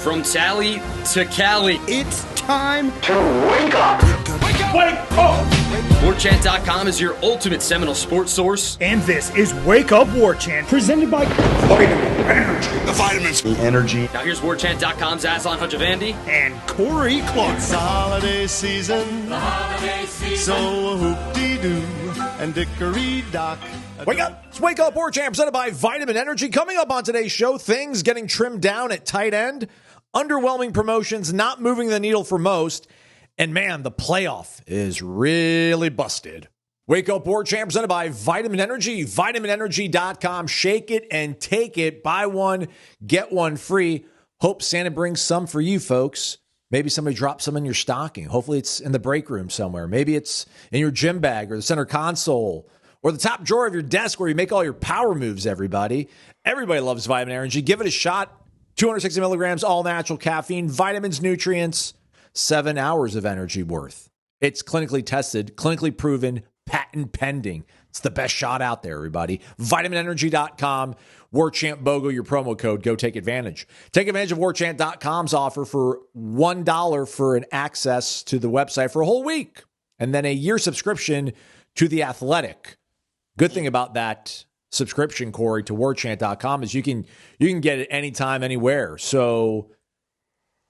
From Tally to Cali, It's time to wake up. Wake up! warchant.com is your ultimate Seminole sports source. And this is Wake Up Warchant, presented by Vitamin Energy. The vitamins. The energy. Now here's warchant.com's Aslan Hajavandi and Corey Clark. It's the holiday season. The holiday season. So whoop-dee-doo and dickory-dock. Wake up! It's Wake Up Warchant, presented by Vitamin Energy. Coming up on today's show, things getting trimmed down at tight end, underwhelming promotions, not moving the needle for most, and man, the playoff is really busted. Wake Up Warchant, presented by Vitamin Energy, vitaminenergy.com. Shake it and take it. Buy one, get one free. Hope Santa brings some for you folks. Maybe somebody drops some in your stocking. Hopefully it's in the break room somewhere. Maybe it's in your gym bag or the center console or the top drawer of your desk where you make all your power moves, everybody. Everybody loves Vitamin Energy. Give it a shot. 260 milligrams, all natural caffeine, vitamins, nutrients, 7 hours of energy worth. It's clinically tested, clinically proven, patent pending. It's the best shot out there, everybody. VitaminEnergy.com, warchantbogo, your promo code. Go take advantage. Take advantage of warchant.com's offer for $1 for an access to the website for a whole week, and then a year subscription to The Athletic. Good thing about that subscription, Corey, to warchant.com is you can get it anytime, anywhere. So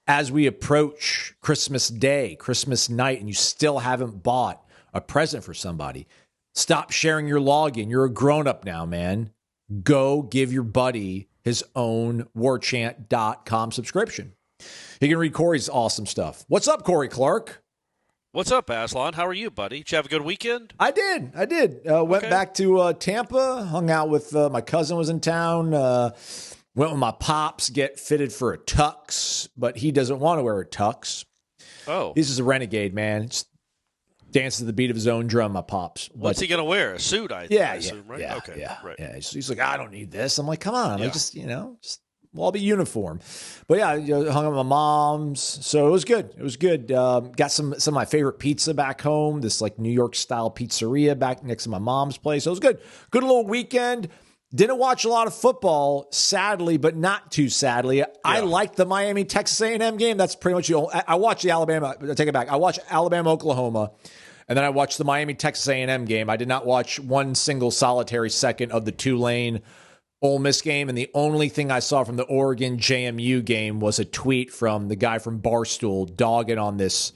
as we approach Christmas Day, Christmas night, and you still haven't bought a present for somebody, stop sharing your login. You're a grown-up now, man. Go give your buddy his own warchant.com subscription. He can read Corey's awesome stuff. What's up, Corey Clark? What's up, Aslan? How are you, buddy? Did you have a good weekend? I did. Went back to Tampa, hung out with my cousin was in town, went with my pops, get fitted for a tux, but he doesn't want to wear a tux. Oh. He's just a renegade, man. Just dances to the beat of his own drum, my pops. What's he going to wear? A suit, I assume, right? Yeah, okay, yeah, right. yeah. He's like, I don't need this. I'm like, come on. Yeah. We'll all be uniform. But yeah, hung out with my mom's. So it was good. It was good. Got some of my favorite pizza back home. This like New York style pizzeria back next to my mom's place. So it was good. Good little weekend. Didn't watch a lot of football, sadly, but not too sadly. Yeah. I liked the Miami Texas A&M game. That's pretty much the only. I watched the Alabama. I take it back. I watched Alabama Oklahoma, and then I watched the Miami Texas A&M game. I did not watch one single solitary second of the Tulane Ole Miss game, and the only thing I saw from the Oregon JMU game was a tweet from the guy from Barstool dogging on this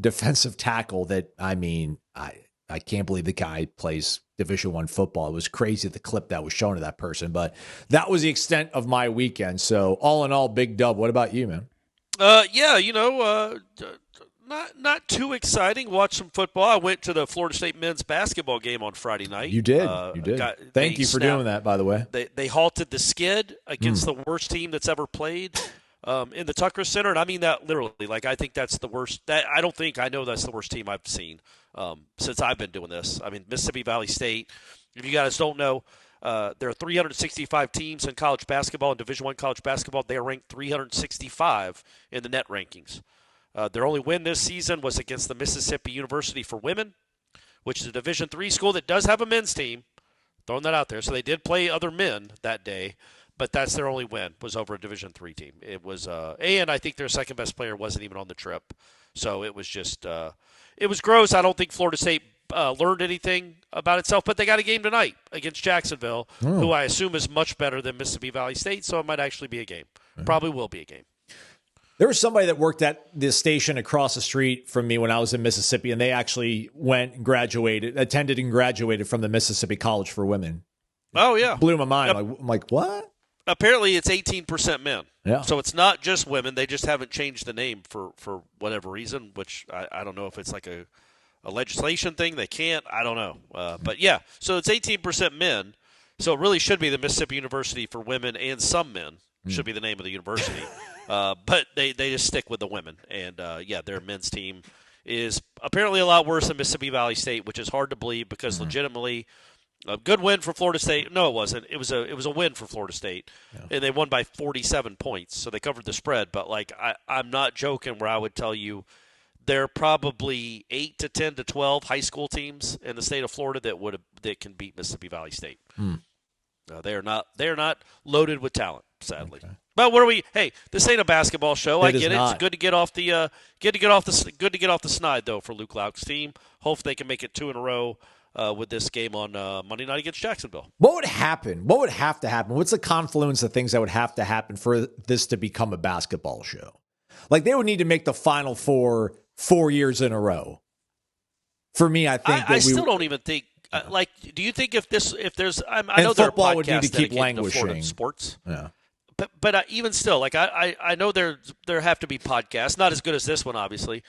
defensive tackle that, I mean, I can't believe the guy plays Division I football. It was crazy, the clip that was shown to that person, but that was the extent of my weekend. So all in all, big dub. What about you, man? Not too exciting. Watch some football. I went to the Florida State men's basketball game on Friday night. You did. You did. Thank you for doing that, by the way. They halted the skid against the worst team that's ever played in the Tucker Center, and I mean that literally. Like, I think that's the worst. I know that's the worst team I've seen since I've been doing this. I mean, Mississippi Valley State. If you guys don't know, there are 365 teams in college basketball, in Division I college basketball. They are ranked 365 in the net rankings. Their only win this season was against the Mississippi University for Women, which is a Division III school that does have a men's team. Throwing that out there. So they did play other men that day, but that's their only win, was over a Division III team. It was, and I think their second best player wasn't even on the trip. So it was just, it was gross. I don't think Florida State learned anything about itself, but they got a game tonight against Jacksonville, who I assume is much better than Mississippi Valley State. So it might actually be a game. Probably will be a game. There was somebody that worked at this station across the street from me when I was in Mississippi, and they actually attended and graduated from the Mississippi College for Women. Oh, yeah. Blew my mind. I'm like, what? Apparently it's 18% men. Yeah. So it's not just women. They just haven't changed the name for whatever reason, which I don't know if it's like a legislation thing. They can't. I don't know. But, yeah, so it's 18% men. So it really should be the Mississippi University for Women and Some Men should be the name of the university. But they just stick with the women. And, their men's team is apparently a lot worse than Mississippi Valley State, which is hard to believe because legitimately a good win for Florida State. No, it wasn't. It was a win for Florida State, and they won by 47 points, so they covered the spread. But, I'm not joking where I would tell you there are probably 8 to 10 to 12 high school teams in the state of Florida that can beat Mississippi Valley State. They are not loaded with talent, sadly. But what are we? Hey, this ain't a basketball show. I get it. Not. It's good to get off the good to get off the snide though for Luke Lauk's team. Hope they can make it 2 in a row with this game on Monday night against Jacksonville. What would happen? What would have to happen? What's the confluence of things that would have to happen for this to become a basketball show? Like they would need to make the Final Four 4 years in a row. For me, I think I still don't even think. Like, do you think if there's? I know there are football would need podcasts to keep dedicated to languishing. Florida sports. Yeah. But even still, like I know there have to be podcasts, not as good as this one, obviously,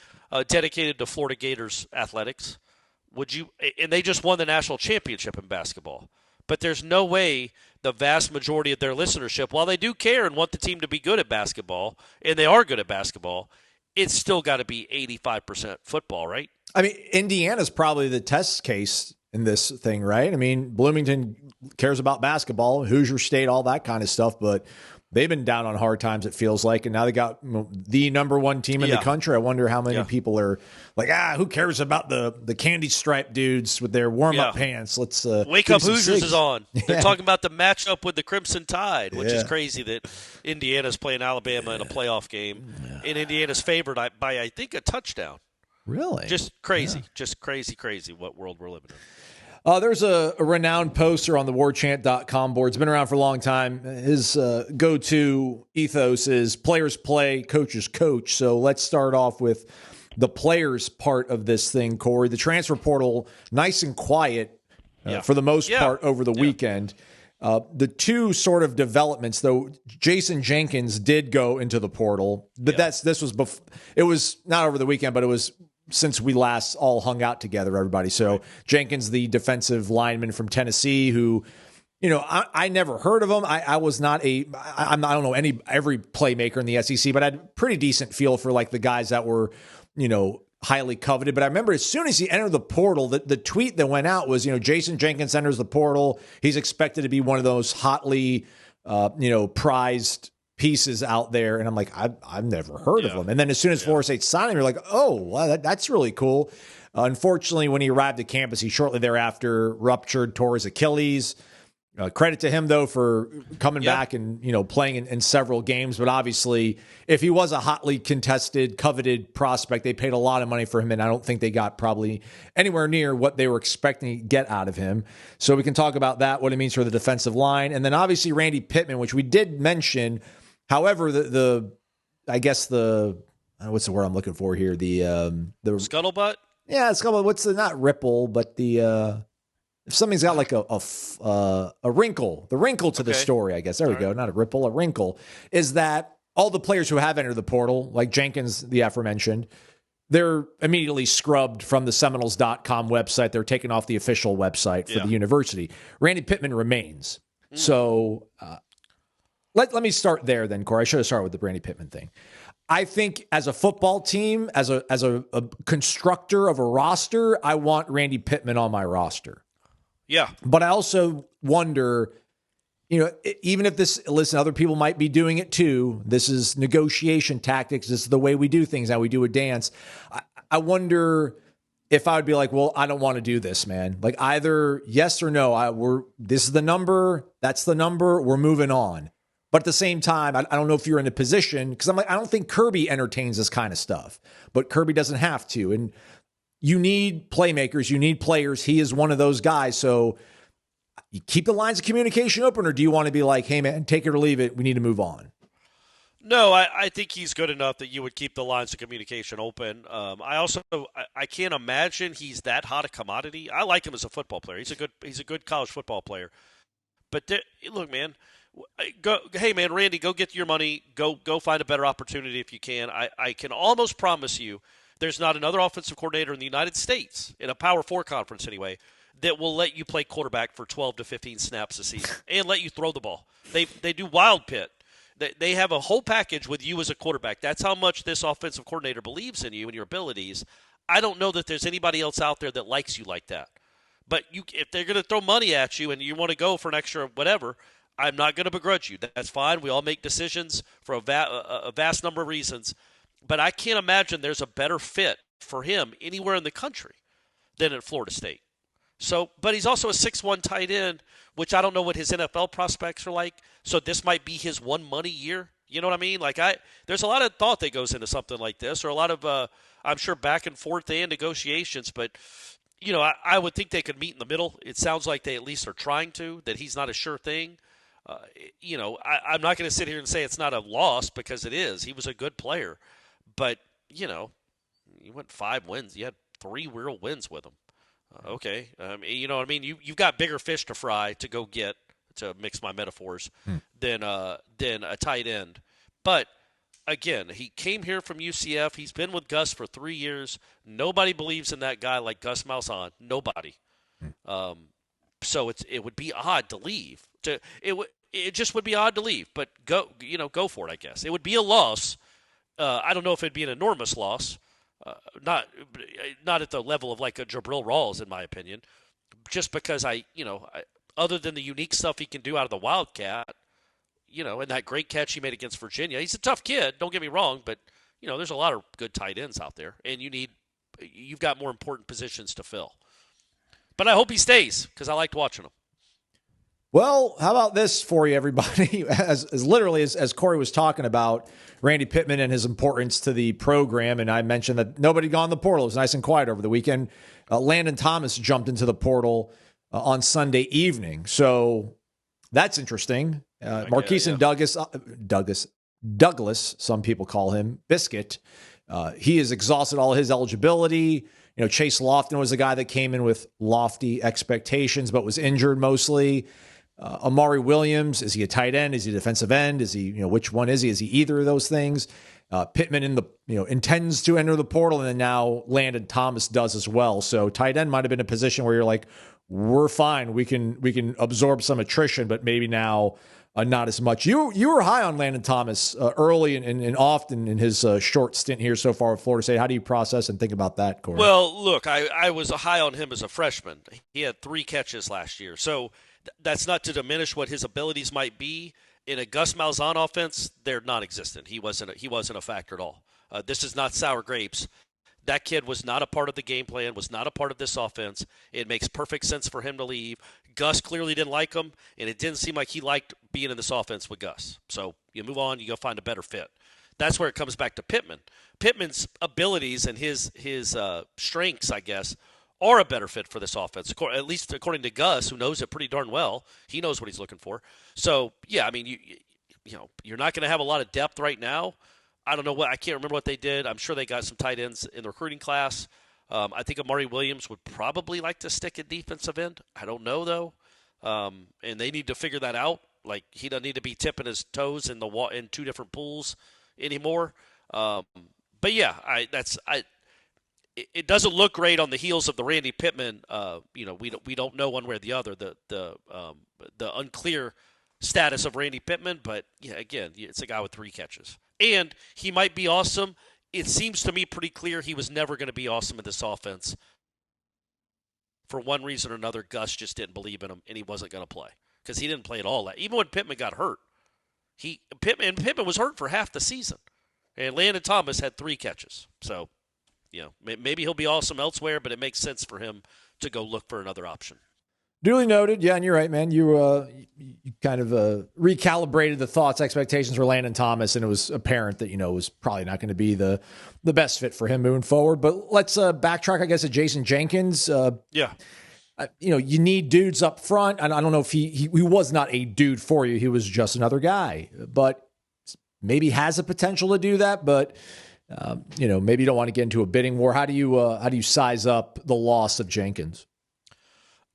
dedicated to Florida Gators athletics. Would you? And they just won the national championship in basketball. But there's no way the vast majority of their listenership, while they do care and want the team to be good at basketball, and they are good at basketball, it's still got to be 85% football, right? I mean, Indiana's probably the test case in this thing, right? I mean, Bloomington cares about basketball, Hoosier State, all that kind of stuff, but they've been down on hard times, it feels like, and now they got the number one team in the country. I wonder how many people are like, who cares about the candy stripe dudes with their warm-up pants? Let's Wake Up Hoosiers is on. They're talking about the matchup with the Crimson Tide, which is crazy that Indiana's playing Alabama in a playoff game, and Indiana's favored by, I think, a touchdown. Really? Just crazy. Just crazy what world we're living in. There's a renowned poster on the warchant.com board. It's been around for a long time. His go-to ethos is players play, coaches coach. So let's start off with the players part of this thing, Corey. The transfer portal, nice and quiet for the most part over the weekend. The two sort of developments, though, Jason Jenkins did go into the portal, but this was before. It was not over the weekend, but it was since we last all hung out together, everybody. So Jenkins, the defensive lineman from Tennessee, who, I never heard of him. I was not I don't know every playmaker in the SEC, but I had a pretty decent feel for like the guys that were, highly coveted. But I remember as soon as he entered the portal, the tweet that went out was, Jason Jenkins enters the portal. He's expected to be one of those hotly, prized pieces out there. And I'm like, I've never heard of him. And then as soon as Florida State signed him, you're like, oh, well, that's really cool. Unfortunately, when he arrived at campus, he shortly thereafter tore his Achilles. Credit to him, though, for coming back and, playing in several games. But obviously, if he was a hotly contested, coveted prospect, they paid a lot of money for him. And I don't think they got probably anywhere near what they were expecting to get out of him. So we can talk about that, what it means for the defensive line. And then obviously Randy Pittman, which we did mention. However, I guess what's the word I'm looking for here? The scuttlebutt? Yeah, scuttlebutt. What's not ripple, but if something's got like a wrinkle, the wrinkle to the story, I guess. There we go. Not a ripple, a wrinkle. Is that all the players who have entered the portal, like Jenkins, the aforementioned, they're immediately scrubbed from the Seminoles.com website. They're taken off the official website for the university. Randy Pittman remains. So let me start there then, Corey. I should have started with the Randy Pittman thing. I think as a football team, as a constructor of a roster, I want Randy Pittman on my roster. Yeah. But I also wonder, even if other people might be doing it too. This is negotiation tactics. This is the way we do things, how we do a dance. I wonder if I would be like, well, I don't want to do this, man. Like either yes or no. This is the number. That's the number. We're moving on. But at the same time, I don't know if you're in a position, because I'm like, I don't think Kirby entertains this kind of stuff, but Kirby doesn't have to. And you need playmakers, you need players. He is one of those guys. So you keep the lines of communication open, or do you want to be like, hey, man, take it or leave it. We need to move on. No, I think he's good enough that you would keep the lines of communication open. I can't imagine he's that hot a commodity. I like him as a football player. He's a good college football player. But look, man. Hey, man, Randy, go get your money. Go find a better opportunity if you can. I can almost promise you there's not another offensive coordinator in the United States, in a Power 4 conference anyway, that will let you play quarterback for 12 to 15 snaps a season and let you throw the ball. They do wild pit. They have a whole package with you as a quarterback. That's how much this offensive coordinator believes in you and your abilities. I don't know that there's anybody else out there that likes you like that. But if they're going to throw money at you and you want to go for an extra whatever – I'm not going to begrudge you. That's fine. We all make decisions for a vast number of reasons. But I can't imagine there's a better fit for him anywhere in the country than at Florida State. But he's also a 6'1" tight end, which I don't know what his NFL prospects are like. So this might be his one money year You know what I mean? Like there's a lot of thought that goes into something like this, or a lot of I'm sure back and forth and negotiations. But I would think they could meet in the middle. It sounds like they at least are trying to. That he's not a sure thing. I'm not going to sit here and say it's not a loss because it is. He was a good player, but you went 5 wins. You had 3 real wins with him. Okay, you know what I mean. You've got bigger fish to fry to go get, to mix my metaphors, than a tight end. But again, he came here from UCF. He's been with Gus for 3 years. Nobody believes in that guy like Gus Malzahn. Nobody. So it would be odd to leave. It just would be odd to leave. But go for it. I guess it would be a loss. I don't know if it'd be an enormous loss. Not at the level of like a Jabril Rawls, in my opinion. Just because other than the unique stuff he can do out of the Wildcat, and that great catch he made against Virginia. He's a tough kid, don't get me wrong, but, there's a lot of good tight ends out there, and you've got more important positions to fill. But I hope he stays, because I liked watching him. Well, how about this for you, everybody? As literally as Corey was talking about Randy Pittman and his importance to the program, and I mentioned that nobody got in the portal. It was nice and quiet over the weekend. Landen Thomas jumped into the portal on Sunday evening. So that's interesting. Marquise and Douglas, some people call him Biscuit. He has exhausted all his eligibility. Chase Lofton was a guy that came in with lofty expectations, but was injured mostly. Amari Williams, is he a tight end? Is he a defensive end? Is he, which one is he? Is he either of those things? Pittman intends to enter the portal, and then now Landen Thomas does as well. So tight end might have been a position where you're like, we're fine. We can absorb some attrition, but maybe now not as much. You were high on Landen Thomas early and often in his short stint here so far with Florida State. How do you process and think about that, Corey? Well, look, I was high on him as a freshman. He had 3 catches last year. So that's not to diminish what his abilities might be. In a Gus Malzahn offense, they're non-existent. He wasn't a factor at all. This is not sour grapes. That kid was not a part of the game plan, was not a part of this offense. It makes perfect sense for him to leave. Gus clearly didn't like him, and it didn't seem like he liked being in this offense with Gus. So you move on, you go find a better fit. That's where it comes back to Pittman. Pittman's abilities and his strengths, I guess, are a better fit for this offense, at least according to Gus, who knows it pretty darn well. He knows what he's looking for. So, yeah, I mean, you're not going to have a lot of depth right now. I don't know I can't remember what they did. I'm sure they got some tight ends in the recruiting class. I think Amari Williams would probably like to stick at defensive end. I don't know, though. And they need to figure that out. Like, he doesn't need to be tipping his toes in 2 different pools anymore. But, yeah, it doesn't look great on the heels of the Randy Pittman. We don't know one way or the other the unclear status of Randy Pittman, but yeah, again, it's a guy with 3 catches, and he might be awesome. It seems to me pretty clear he was never going to be awesome in this offense. For one reason or another, Gus just didn't believe in him, and he wasn't going to play because he didn't play at all. Even when Pittman got hurt, Pittman was hurt for half the season, and Landen Thomas had 3 catches, so. Maybe he'll be awesome elsewhere, but it makes sense for him to go look for another option. Duly noted. Yeah, and you're right, man. You kind of recalibrated the thoughts, expectations for Landen Thomas, and it was apparent that, was probably not going to be the best fit for him moving forward. But let's backtrack, I guess, to Jason Jenkins. Yeah. You need dudes up front. And I don't know if he was not a dude for you. He was just another guy. But maybe has a potential to do that, but... maybe you don't want to get into a bidding war. How do you size up the loss of Jenkins?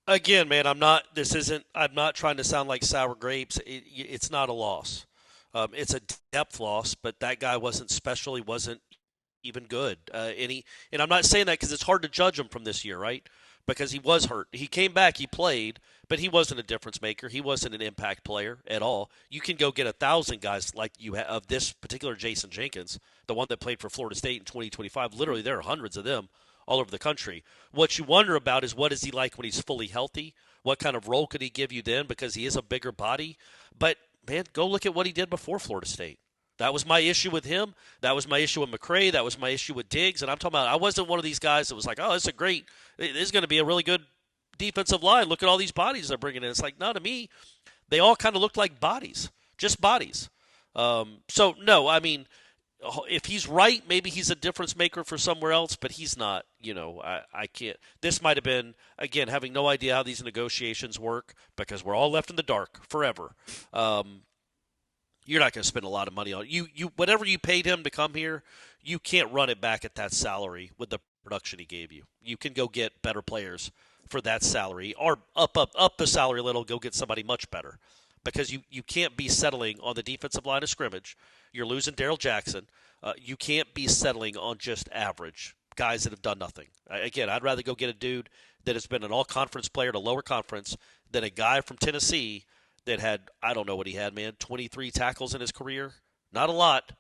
Again, man, I'm not trying to sound like sour grapes. It's not a loss. It's a depth loss, but that guy wasn't special. He wasn't even good. And I'm not saying that because it's hard to judge him from this year, right? Because he was hurt. He came back, he played, but he wasn't a difference maker. He wasn't an impact player at all. You can go get 1,000 guys like you have of this particular Jason Jenkins, the one that played for Florida State in 2025. Literally, there are hundreds of them all over the country. What you wonder about is what is he like when he's fully healthy? What kind of role could he give you then? Because he is a bigger body. But, man, go look at what he did before Florida State. That was my issue with him. That was my issue with McCray. That was my issue with Diggs. And I'm talking about I wasn't one of these guys that was like, oh, this is going to be a really good defensive line. Look at all these bodies they're bringing in. It's like, no, to me, they all kind of looked like bodies, just bodies. So, no, I mean, if he's right, maybe he's a difference maker for somewhere else, but he's not. I can't. This might have been, again, having no idea how these negotiations work because we're all left in the dark forever. You're not going to spend a lot of money on you. Whatever you paid him to come here, you can't run it back at that salary with the production he gave you. You can go get better players for that salary, or up the salary a little, go get somebody much better, because you can't be settling on the defensive line of scrimmage. You're losing Darrell Jackson. You can't be settling on just average guys that have done nothing. Again, I'd rather go get a dude that has been an all-conference player to lower conference than a guy from Tennessee that had, I don't know what he had, man, 23 tackles in his career. Not a lot.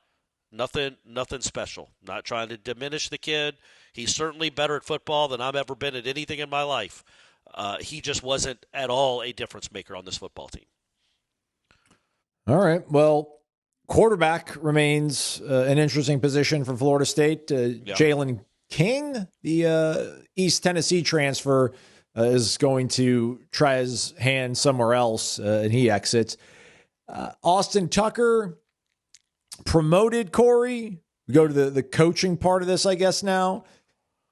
Nothing special. Not trying to diminish the kid. He's certainly better at football than I've ever been at anything in my life. He just wasn't at all a difference maker on this football team. All right. Well, quarterback remains an interesting position for Florida State. Jalen King, the East Tennessee transfer, is going to try his hand somewhere else, and he exits. Austin Tucker, promoted, Corey. We go to the coaching part of this, I guess, now.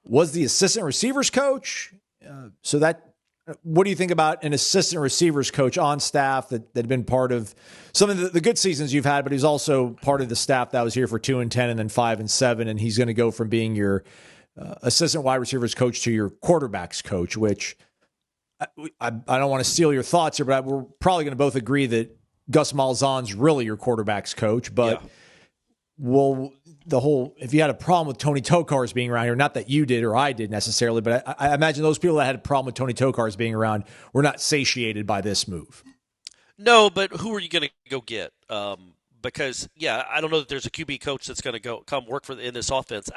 Was the assistant receivers coach. What do you think about an assistant receivers coach on staff that had been part of some of the good seasons you've had, but he's also part of the staff that was here for 2-10 and then 5-7, and he's going to go from being your assistant wide receivers coach to your quarterbacks coach, which I don't want to steal your thoughts here, but we're probably going to both agree that Gus Malzahn's really your quarterbacks coach. But if you had a problem with Tony Tokarz being around here, not that you did or I did necessarily, but I imagine those people that had a problem with Tony Tokarz being around were not satiated by this move. No, but who are you going to go get? Because I don't know that there's a QB coach that's going to come work in this offense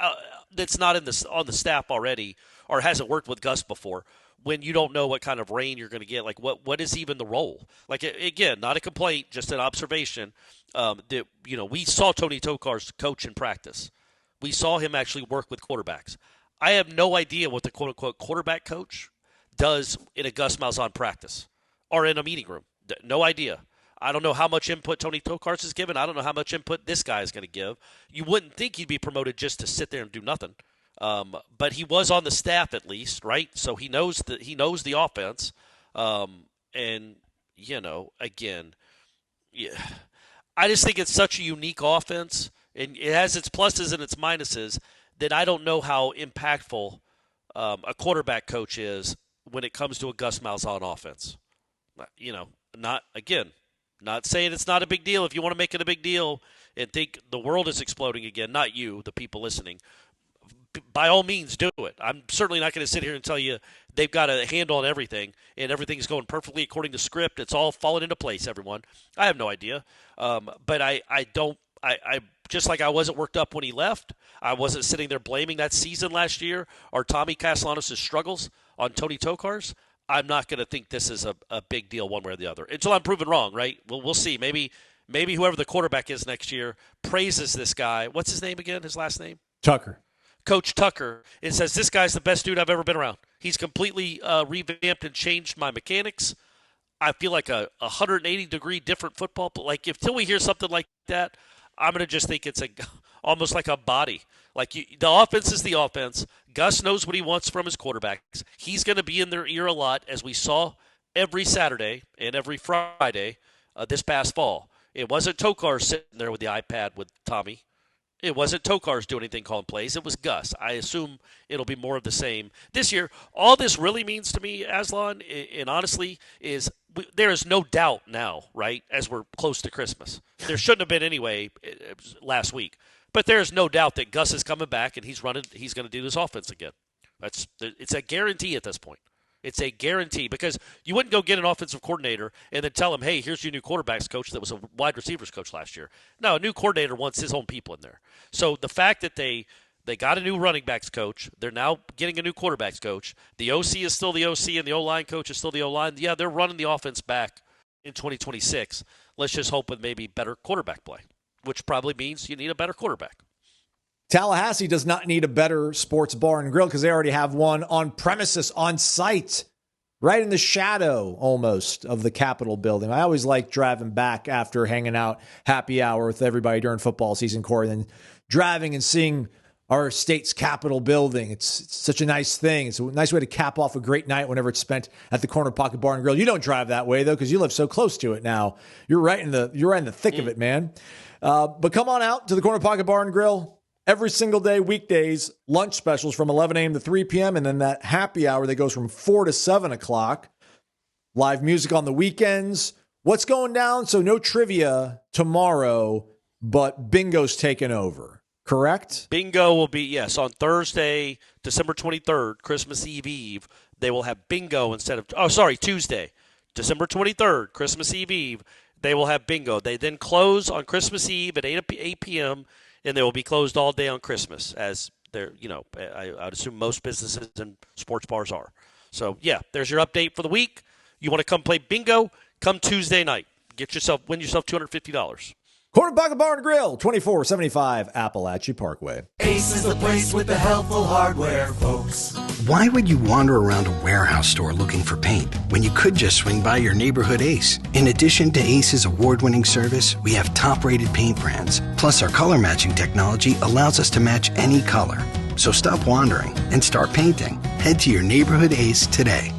that's not on the staff already or hasn't worked with Gus before. When you don't know what kind of rain you're going to get, like what is even the role? Like, again, not a complaint, just an observation. That we saw Tony Tokarz coach in practice. We saw him actually work with quarterbacks. I have no idea what the quote unquote quarterback coach does in a Gus Malzahn practice or in a meeting room. No idea. I don't know how much input Tony Tokarz has given. I don't know how much input this guy is going to give. You wouldn't think he'd be promoted just to sit there and do nothing. But he was on the staff at least, right? So he knows the offense. Again, I just think it's such a unique offense, and it has its pluses and its minuses, that I don't know how impactful a quarterback coach is when it comes to a Gus Malzahn offense. Not saying it's not a big deal. If you want to make it a big deal and think the world is exploding again, not you, the people listening, by all means do it. I'm certainly not going to sit here and tell you they've got a handle on everything and everything's going perfectly according to script. It's all falling into place, everyone. I have no idea. But I just like I wasn't worked up when he left, I wasn't sitting there blaming that season last year or Tommy Castellanos' struggles on Tony Tokarz. I'm not going to think this is a big deal one way or the other until I'm proven wrong, right? Well, we'll see. Maybe whoever the quarterback is next year praises this guy. What's his name again, his last name? Tucker. Coach Tucker, and says, this guy's the best dude I've ever been around. He's completely revamped and changed my mechanics. I feel like a 180-degree different football. But like, until we hear something like that, I'm going to just think it's almost like a body. Like, the offense is the offense. Gus knows what he wants from his quarterbacks. He's going to be in their ear a lot, as we saw every Saturday and every Friday this past fall. It wasn't Tokarz sitting there with the iPad with Tommy. It wasn't Tokarz doing anything calling plays. It was Gus. I assume it'll be more of the same this year. All this really means to me, Aslan, and honestly, is there is no doubt now, right, as we're close to Christmas. There shouldn't have been anyway last week. But there is no doubt that Gus is coming back and he's going to do this offense again. It's a guarantee at this point. It's a guarantee, because you wouldn't go get an offensive coordinator and then tell him, hey, here's your new quarterbacks coach that was a wide receivers coach last year. No, a new coordinator wants his own people in there. So the fact that they got a new running backs coach, they're now getting a new quarterbacks coach, the OC is still the OC and the O-line coach is still the O-line. Yeah, they're running the offense back in 2026. Let's just hope with maybe better quarterback play, which probably means you need a better quarterback. Tallahassee does not need a better sports bar and grill because they already have one on premises, on site, right in the shadow almost of the Capitol building. I always like driving back after hanging out happy hour with everybody during football season, Corey, and then driving and seeing our state's Capitol building. It's such a nice thing. It's a nice way to cap off a great night whenever it's spent at the Corner Pocket Bar and Grill. You don't drive that way, though, because you live so close to it now. You're right in the thick of it, man. But come on out to the Corner Pocket Bar and Grill every single day, weekdays, lunch specials from 11 a.m. to 3 p.m. And then that happy hour that goes from 4 to 7 o'clock. Live music on the weekends. What's going down? So no trivia tomorrow, but bingo's taking over. Correct? Bingo will be, yes, on Thursday, December 23rd, Christmas Eve. They will have bingo instead of, Tuesday, December 23rd, Christmas Eve. They will have bingo. They then close on Christmas Eve at 8 p.m., and they will be closed all day on Christmas, as they're, I would assume most businesses and sports bars are. So, yeah, there's your update for the week. You want to come play bingo? Come Tuesday night. Win yourself $250. Corner Pocket Bar and Grill, 2475 Appalachia Parkway. Ace is the place with the helpful hardware, folks. Why would you wander around a warehouse store looking for paint when you could just swing by your neighborhood Ace? In addition to Ace's award-winning service, we have top-rated paint brands. Plus, our color matching technology allows us to match any color. So stop wandering and start painting. Head to your neighborhood Ace today.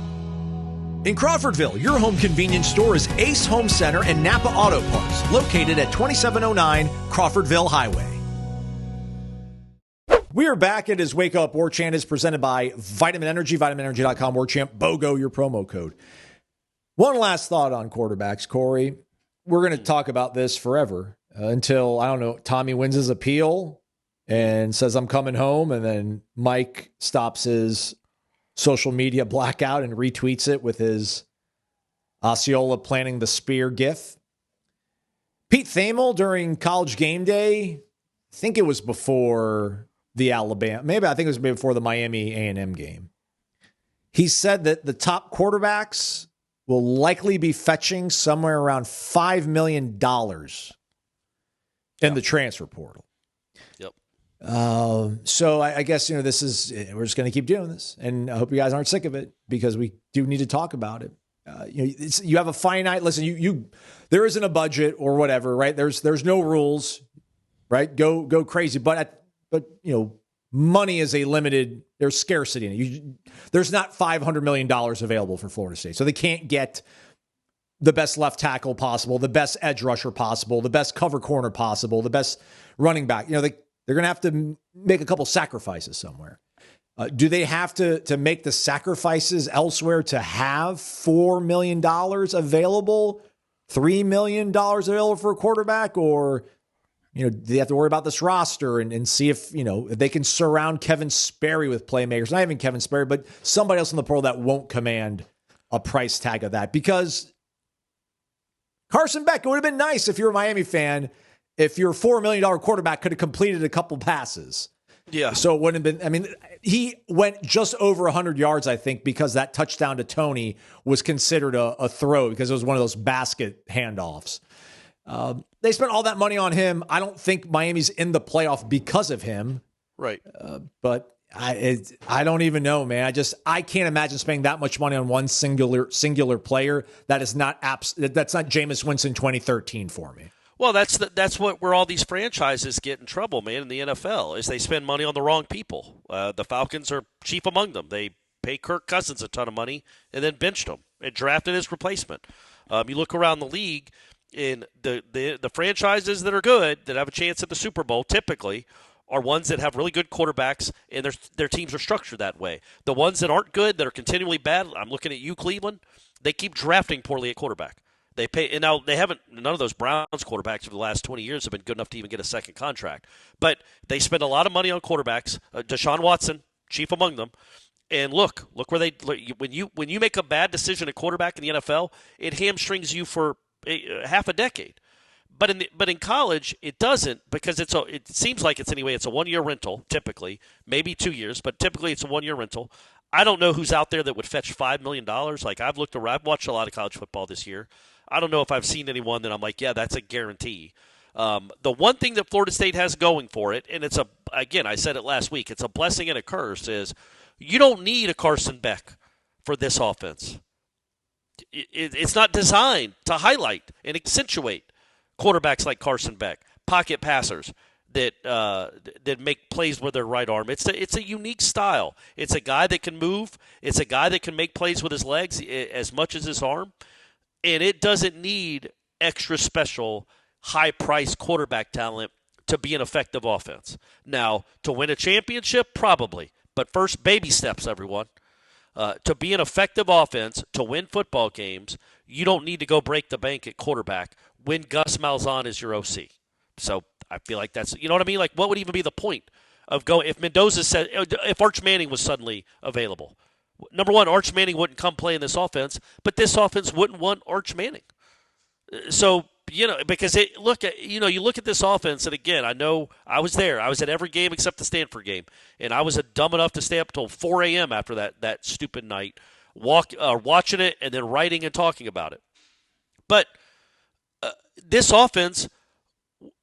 In Crawfordville, your home convenience store is Ace Home Center and NAPA Auto Parts, located at 2709 Crawfordville Highway. We are back. It is Wake Up Warchant is presented by Vitamin Energy, vitaminenergy.com, warchantbogo, your promo code. One last thought on quarterbacks, Corey. We're going to talk about this forever until, I don't know, Tommy wins his appeal and says, I'm coming home, and then Mike stops his social media blackout and retweets it with his Osceola planting the spear gif. Pete Thamel during College Game Day, I think it was before the Alabama, maybe I think it was before the Miami A&M game. He said that the top quarterbacks will likely be fetching somewhere around $5 million in the transfer portal. So I guess, this is, we're just going to keep doing this, and I hope you guys aren't sick of it, because we do need to talk about it. You have a finite, listen, there isn't a budget or whatever, right? There's no rules, right? Go crazy. But money is a limited, there's scarcity in it. There's not $500 million available for Florida State. So they can't get the best left tackle possible, the best edge rusher possible, the best cover corner possible, the best running back. They're going to have to make a couple sacrifices somewhere. Do they have to make the sacrifices elsewhere to have $4 million available, $3 million available for a quarterback? Or, do they have to worry about this roster and see if they can surround Kevin Sperry with playmakers? Not even Kevin Sperry, but somebody else in the portal that won't command a price tag of that. Because Carson Beck, it would have been nice if you're a Miami fan, if your $4 million quarterback could have completed a couple passes. Yeah. So it wouldn't have been, he went just over 100 yards, I think, because that touchdown to Tony was considered a throw because it was one of those basket handoffs. They spent all that money on him. I don't think Miami's in the playoff because of him. Right. But I don't even know, man. I can't imagine spending that much money on one singular player. That's not Jameis Winston 2013 for me. Well, that's where all these franchises get in trouble, man, in the NFL, is they spend money on the wrong people. The Falcons are chief among them. They pay Kirk Cousins a ton of money and then benched him and drafted his replacement. You look around the league, in the franchises that are good, that have a chance at the Super Bowl, typically are ones that have really good quarterbacks, and their teams are structured that way. The ones that aren't good, that are continually bad, I'm looking at you, Cleveland, they keep drafting poorly at quarterback. They pay, and now they haven't. None of those Browns quarterbacks for the last 20 years have been good enough to even get a second contract. But they spend a lot of money on quarterbacks. Deshaun Watson, chief among them. And look where when you make a bad decision at quarterback in the NFL, it hamstrings you for half a decade. But in college, it doesn't, because it seems like it's a 1-year rental typically, maybe 2 years, but typically it's a 1-year rental. I don't know who's out there that would fetch $5 million. Like I've watched a lot of college football this year. I don't know if I've seen anyone that I'm like, yeah, that's a guarantee. The one thing that Florida State has going for it, and again, I said it last week, it's a blessing and a curse, is you don't need a Carson Beck for this offense. It's not designed to highlight and accentuate quarterbacks like Carson Beck, pocket passers that make plays with their right arm. It's a unique style. It's a guy that can move. It's a guy that can make plays with his legs as much as his arm. And it doesn't need extra special, high-priced quarterback talent to be an effective offense. Now, to win a championship, probably. But first, baby steps, everyone. To be an effective offense, to win football games, you don't need to go break the bank at quarterback when Gus Malzahn is your OC. So I feel like that's, you know what I mean? Like, what would even be the point of going, if Mendoza said, if Arch Manning was suddenly available? Number one, Arch Manning wouldn't come play in this offense, but this offense wouldn't want Arch Manning. So, because you look at this offense, and again, I know I was there. I was at every game except the Stanford game, and I was dumb enough to stay up till 4 a.m. after that stupid night, watching it and then writing and talking about it. But this offense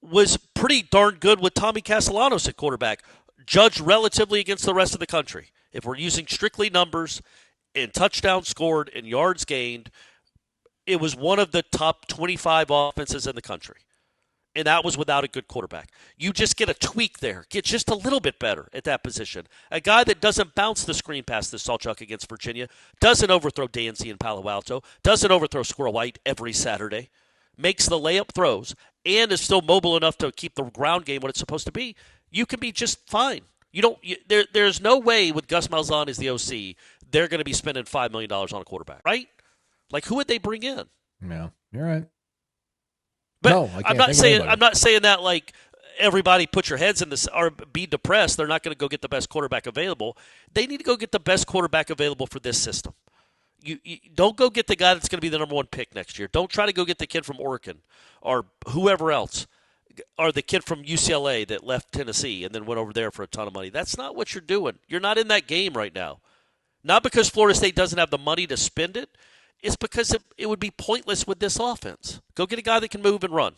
was pretty darn good with Tommy Castellanos at quarterback, judged relatively against the rest of the country. If we're using strictly numbers and touchdowns scored and yards gained, it was one of the top 25 offenses in the country. And that was without a good quarterback. You just get a tweak there. Get just a little bit better at that position. A guy that doesn't bounce the screen pass this Saltchuk against Virginia, doesn't overthrow Dancy in Palo Alto, doesn't overthrow Squirrel White every Saturday, makes the layup throws, and is still mobile enough to keep the ground game what it's supposed to be, you can be just fine. There's no way with Gus Malzahn as the OC, they're going to be spending $5 million on a quarterback, right? Like, who would they bring in? Yeah, you're right. But no, I'm not saying that like everybody put your heads in this or be depressed. They're not going to go get the best quarterback available. They need to go get the best quarterback available for this system. You don't go get the guy that's going to be the number one pick next year. Don't try to go get the kid from Oregon or whoever else, or the kid from UCLA that left Tennessee and then went over there for a ton of money. That's not what you're doing. You're not in that game right now. Not because Florida State doesn't have the money to spend it. It's because it would be pointless with this offense. Go get a guy that can move and run,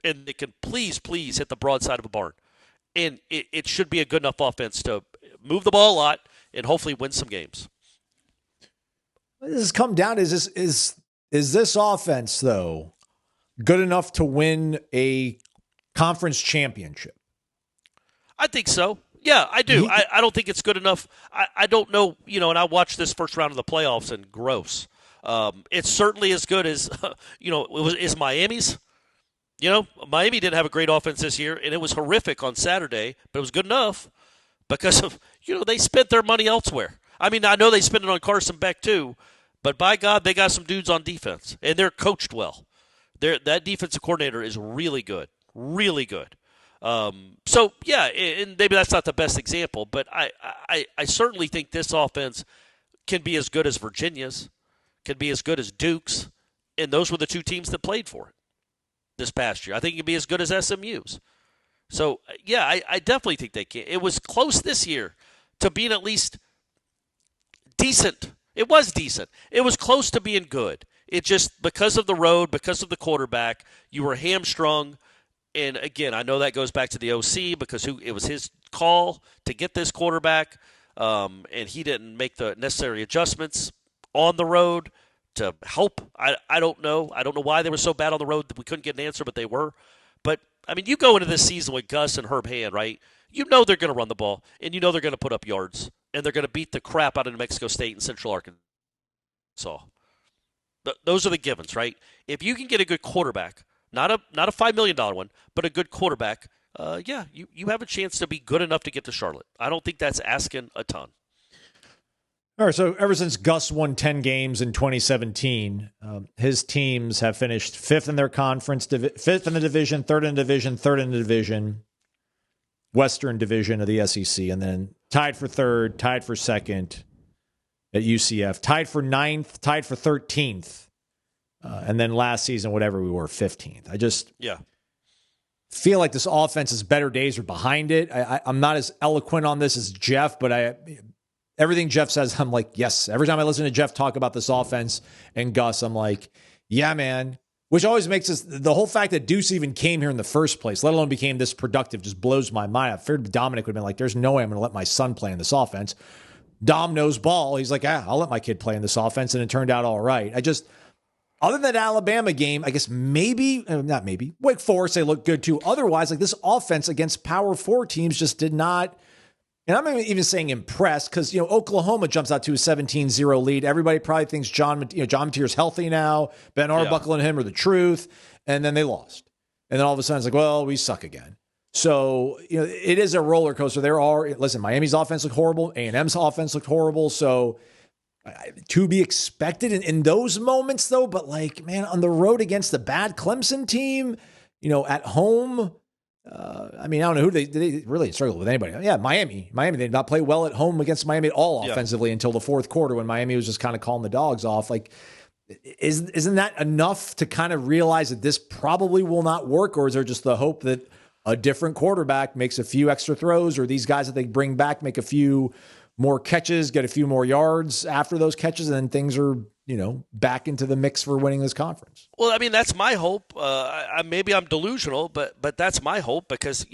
and that can please hit the broadside of a barn. And it should be a good enough offense to move the ball a lot and hopefully win some games. What does this come down to? Is this offense, though, good enough to win a conference championship? I think so. Yeah, I do. I don't think it's good enough. I don't know, and I watched this first round of the playoffs, and gross. It's certainly as good as, is Miami's. Miami didn't have a great offense this year, and it was horrific on Saturday, but it was good enough because of, they spent their money elsewhere. I mean, I know they spent it on Carson Beck too, but by God, they got some dudes on defense, and they're coached well. That defensive coordinator is really good, really good. So, yeah, and maybe that's not the best example, but I certainly think this offense can be as good as Virginia's, can be as good as Duke's, and those were the two teams that played for it this past year. I think it can be as good as SMU's. So, yeah, I definitely think they can. It was close this year to being at least decent. It was decent. It was close to being good. It just, because of the road, because of the quarterback, you were hamstrung. And, again, I know that goes back to the OC because it was his call to get this quarterback, and he didn't make the necessary adjustments on the road to help. I don't know. I don't know why they were so bad on the road that we couldn't get an answer, but they were. But, I mean, you go into this season with Gus and Herb Hand, right? You know they're going to run the ball, and you know they're going to put up yards, and they're going to beat the crap out of New Mexico State and Central Arkansas. Those are the givens, right? If you can get a good quarterback, not a $5 million one, but a good quarterback, you have a chance to be good enough to get to Charlotte. I don't think that's asking a ton. All right, so ever since Gus won 10 games in 2017, his teams have finished fifth in their conference, fifth in the division, third in the division, Western Division of the SEC, and then tied for third, tied for second at UCF, tied for ninth, tied for 13th, and then last season, whatever we were, 15th. I just feel like this offense's better days are behind it. I'm not as eloquent on this as Jeff, but everything Jeff says, I'm like, yes. Every time I listen to Jeff talk about this offense and Gus, I'm like, yeah, man. Which always makes us, the whole fact that Deuce even came here in the first place, let alone became this productive, just blows my mind. I figured Dominic would have been like, there's no way I'm going to let my son play in this offense. Dom knows ball. He's like, I'll let my kid play in this offense, and it turned out all right. Other than that Alabama game, I guess not maybe, Wake Forest, they look good too. Otherwise, like this offense against Power 4 teams just did not, and I'm not even saying impressed, because, Oklahoma jumps out to a 17-0 lead. Everybody probably thinks John Mateer's healthy now. Ben Arbuckle and him are the truth. And then they lost. And then all of a sudden it's like, well, we suck again. So, it is a roller coaster. Miami's offense looked horrible. A&M's offense looked horrible. So to be expected in those moments, though. But on the road against the bad Clemson team, at home, I don't know who they really struggled with anybody. Yeah, Miami. They did not play well at home against Miami at all offensively until the fourth quarter when Miami was just kind of calling the dogs off. Isn't that enough to kind of realize that this probably will not work? Or is there just the hope that a different quarterback makes a few extra throws, or these guys that they bring back make a few more catches, get a few more yards after those catches, and then things are, back into the mix for winning this conference? Well, that's my hope. Maybe I'm delusional, but that's my hope, because,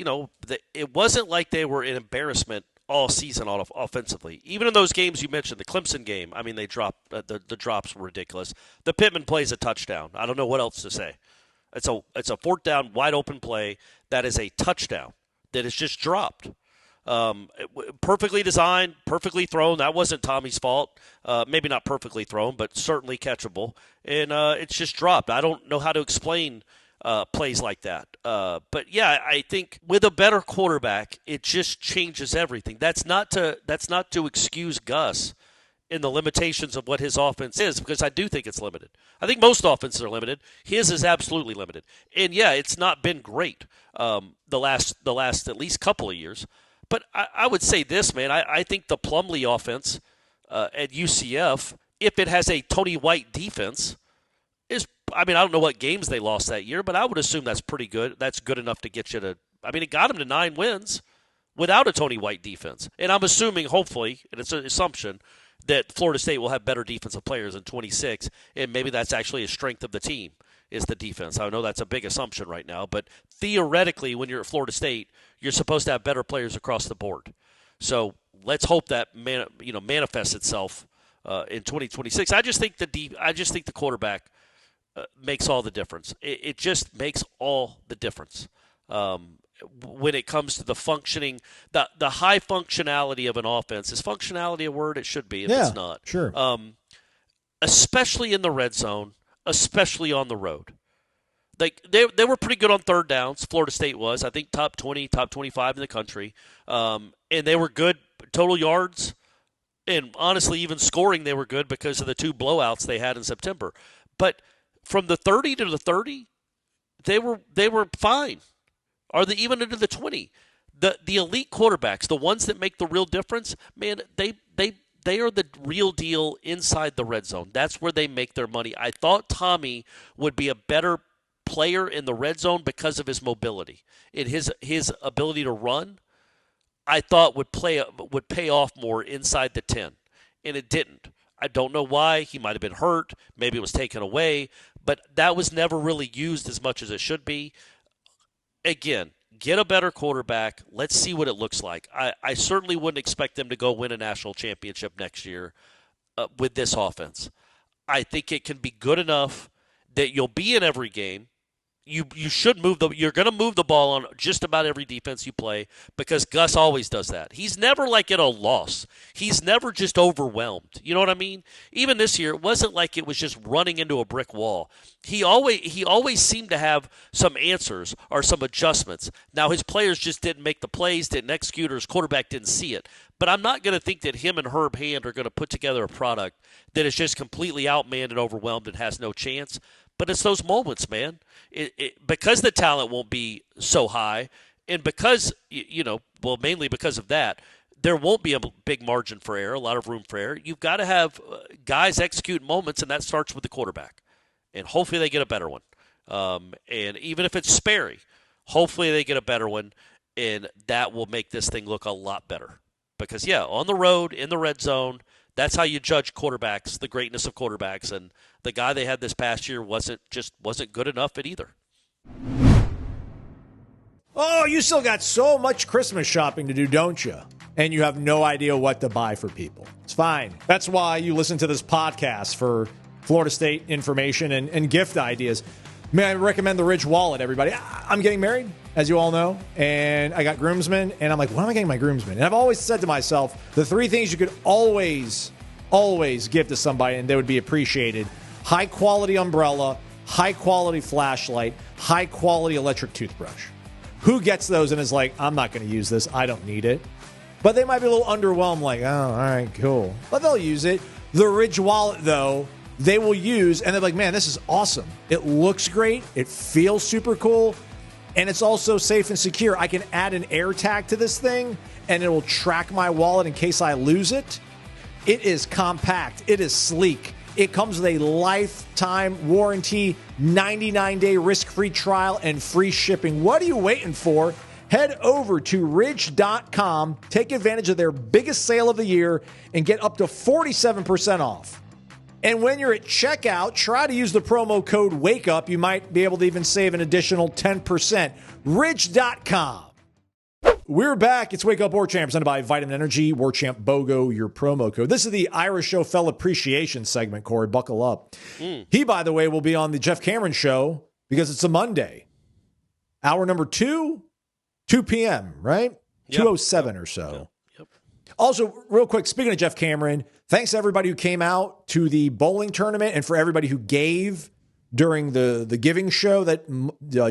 it wasn't like they were an embarrassment all season offensively. Even in those games you mentioned, the Clemson game, they dropped the drops were ridiculous. The Pittman plays a touchdown. I don't know what else to say. It's a fourth down, wide open play that is a touchdown that is just dropped. Perfectly designed, perfectly thrown. That wasn't Tommy's fault. Maybe not perfectly thrown, but certainly catchable. And it's just dropped. I don't know how to explain plays like that. But yeah, I think with a better quarterback, it just changes everything. That's not to excuse Gus in the limitations of what his offense is, because I do think it's limited. I think most offenses are limited. His is absolutely limited. And yeah, it's not been great the last at least couple of years. But I would say this, man. I think the Plumlee offense at UCF, if it has a Tony White defense, is, I don't know what games they lost that year, but I would assume that's pretty good. That's good enough to get you to, it got them to 9 wins without a Tony White defense. And I'm assuming, hopefully, and it's an assumption, that Florida State will have better defensive players in 26, and maybe that's actually a strength of the team, is the defense. I know that's a big assumption right now, but theoretically, when you're at Florida State, you're supposed to have better players across the board. So let's hope that manifests itself in 2026. I just think the quarterback makes all the difference. It just makes all the difference when it comes to the functioning, the high functionality of an offense. Is functionality a word? It should be if it's not. Sure. Especially in the red zone, especially on the road. They were pretty good on third downs. Florida State was, I think, top 20, top 25 in the country. And they were good total yards. And honestly, even scoring, they were good because of the 2 blowouts they had in September. But from the 30 to the 30, they were fine. Or even into the 20. The elite quarterbacks, the ones that make the real difference, man, they are the real deal inside the red zone. That's where they make their money. I thought Tommy would be a better player in the red zone because of his mobility. And his ability to run, I thought would pay off more inside the 10. And it didn't. I don't know why. He might have been hurt. Maybe it was taken away. But that was never really used as much as it should be. Again, get a better quarterback. Let's see what it looks like. I certainly wouldn't expect them to go win a national championship next year with this offense. I think it can be good enough that you'll be in every game. You should you're going to move the ball on just about every defense you play, because Gus always does that. He's never at a loss. He's never just overwhelmed. You know what I mean? Even this year, it wasn't like it was just running into a brick wall. He always seemed to have some answers or some adjustments. Now, his players just didn't make the plays, didn't execute, or his quarterback didn't see it. But I'm not going to think that him and Herb Hand are going to put together a product that is just completely outmanned and overwhelmed and has no chance. But it's those moments, man. Because the talent won't be so high, and because, mainly because of that, there won't be a big margin for error, a lot of room for error. You've got to have guys execute moments, and that starts with the quarterback. And hopefully they get a better one. And even if it's Sperry, hopefully they get a better one, and that will make this thing look a lot better. Because, on the road, in the red zone, that's how you judge quarterbacks, the greatness of quarterbacks. And the guy they had this past year wasn't good enough at either. Oh, you still got so much Christmas shopping to do, don't you? and you have no idea what to buy for people. It's fine. That's why you listen to this podcast for Florida State information and gift ideas. May I recommend the Ridge Wallet, everybody? I'm getting married, as you all know, and I got groomsmen, and I'm like, what am I getting my groomsmen? And I've always said to myself, the three things you could always give to somebody and they would be appreciated: high-quality umbrella, high-quality flashlight, high-quality electric toothbrush. Who gets those and is like, I'm not going to use this, I don't need it? But they might be a little underwhelmed, like, oh, all right, cool. But they'll use it. The Ridge Wallet, though, they will use, and they're like, man, this is awesome. It looks great. It feels super cool. And it's also safe and secure. I can add an air tag to this thing, and it will track my wallet in case I lose it. It is compact. It is sleek. It comes with a lifetime warranty, 99-day risk-free trial, and free shipping. What are you waiting for? Head over to ridge.com, take advantage of their biggest sale of the year, and get up to 47% off. And when you're at checkout, try to use the promo code WAKEUP. You might be able to even save an additional 10%. Ridge.com. We're back. It's Wake Up Warchant, presented by Vitamin Energy. Warchant BOGO, your promo code. This is the Ira Show Fell Appreciation segment, Corey. Buckle up. He, by the way, will be on the Jeff Cameron Show because it's a Monday. Hour number 2 p.m., right? Yep. 2:07 or so. Yep. Also, real quick, speaking of Jeff Cameron, thanks to everybody who came out to the bowling tournament and for everybody who gave during the giving show that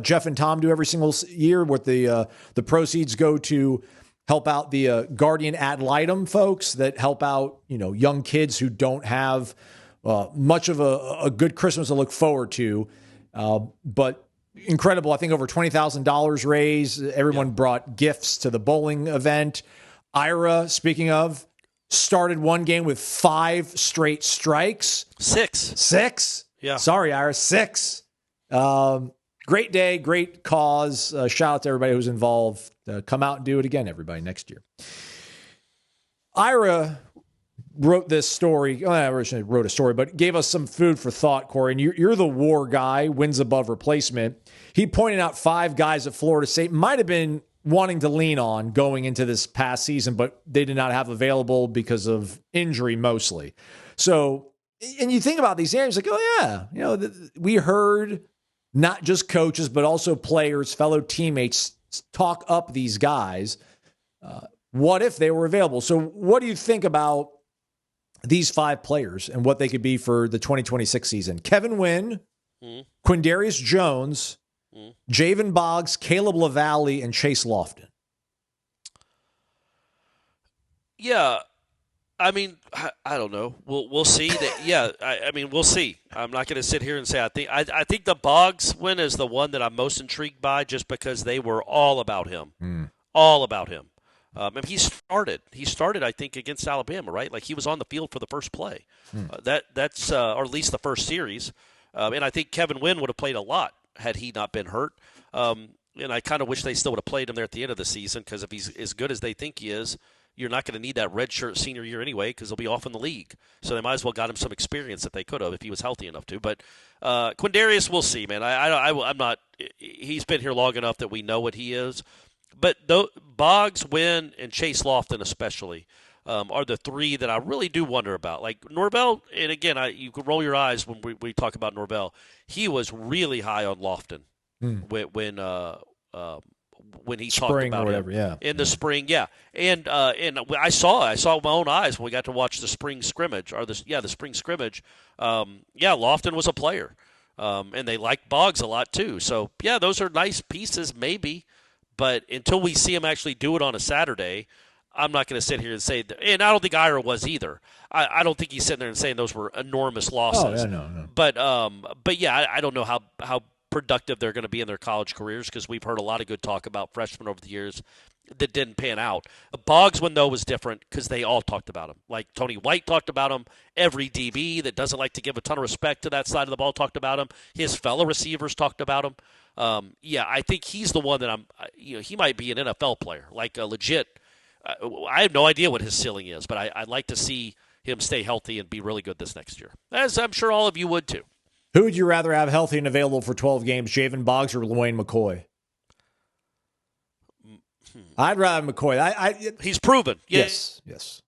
Jeff and Tom do every single year, where the proceeds go to help out the guardian ad litem folks that help out, young kids who don't have much of a good Christmas to look forward to. But incredible. I think over $20,000 raised. Everyone brought gifts to the bowling event. Ira, speaking of, started one game with 5 straight strikes. 6? Yeah. Sorry, Ira. 6. Great day, great cause. Shout out to everybody who's involved. Come out and do it again, everybody, next year. Ira wrote this story. I originally wrote a story, but gave us some food for thought, Corey. And you're the war guy, wins above replacement. He pointed out 5 guys at Florida State might have been wanting to lean on going into this past season, but they did not have available because of injury mostly. So, and you think about these names, like, oh yeah, we heard not just coaches, but also players, fellow teammates talk up these guys. What if they were available? So what do you think about these 5 players and what they could be for the 2026 season? Kevin Wynn, Quindarius Jones, Javen Boggs, Caleb LaValle, and Chase Lofton. Yeah, I mean, I don't know. We'll see. I mean, we'll see. I'm not going to sit here and say I think the Boggs win is the one that I'm most intrigued by, just because they were all about him, all about him. And he started, I think, against Alabama, right? Like, he was on the field for the first play. That's or at least the first series. And I think Kevin Wynn would have played a lot had he not been hurt. And I kind of wish they still would have played him there at the end of the season, because if he's as good as they think he is, you're not going to need that redshirt senior year anyway, because he'll be off in the league. So they might as well got him some experience that they could have if he was healthy enough to. But Quindarius, we'll see, man. I'm not. He's been here long enough that we know what he is. But Boggs, Wynn, and Chase Lofton especially are the 3 that I really do wonder about. Like Norvell, and again, you could roll your eyes when we talk about Norvell. He was really high on Lofton when he talked about whatever, him in the spring, and I saw with my own eyes when we got to watch the spring scrimmage, the spring scrimmage. Lofton was a player, and they liked Boggs a lot too. So those are nice pieces, maybe. But until we see him actually do it on a Saturday, I'm not going to sit here and say that. And I don't think Ira was either. I don't think he's sitting there and saying those were enormous losses. Oh, no. But I don't know how productive they're going to be in their college careers, because we've heard a lot of good talk about freshmen over the years that didn't pan out. Boggs one, though, was different because they all talked about him. Like Tony White talked about him. Every DB that doesn't like to give a ton of respect to that side of the ball talked about him. His fellow receivers talked about him. I think he's the one that he might be an NFL player, like a legit. I have no idea what his ceiling is, but I'd like to see him stay healthy and be really good this next year, as I'm sure all of you would too. Who would you rather have healthy and available for 12 games, Javen Boggs or Lwayne McCoy? I'd rather have McCoy. He's proven. Yeah. Yes.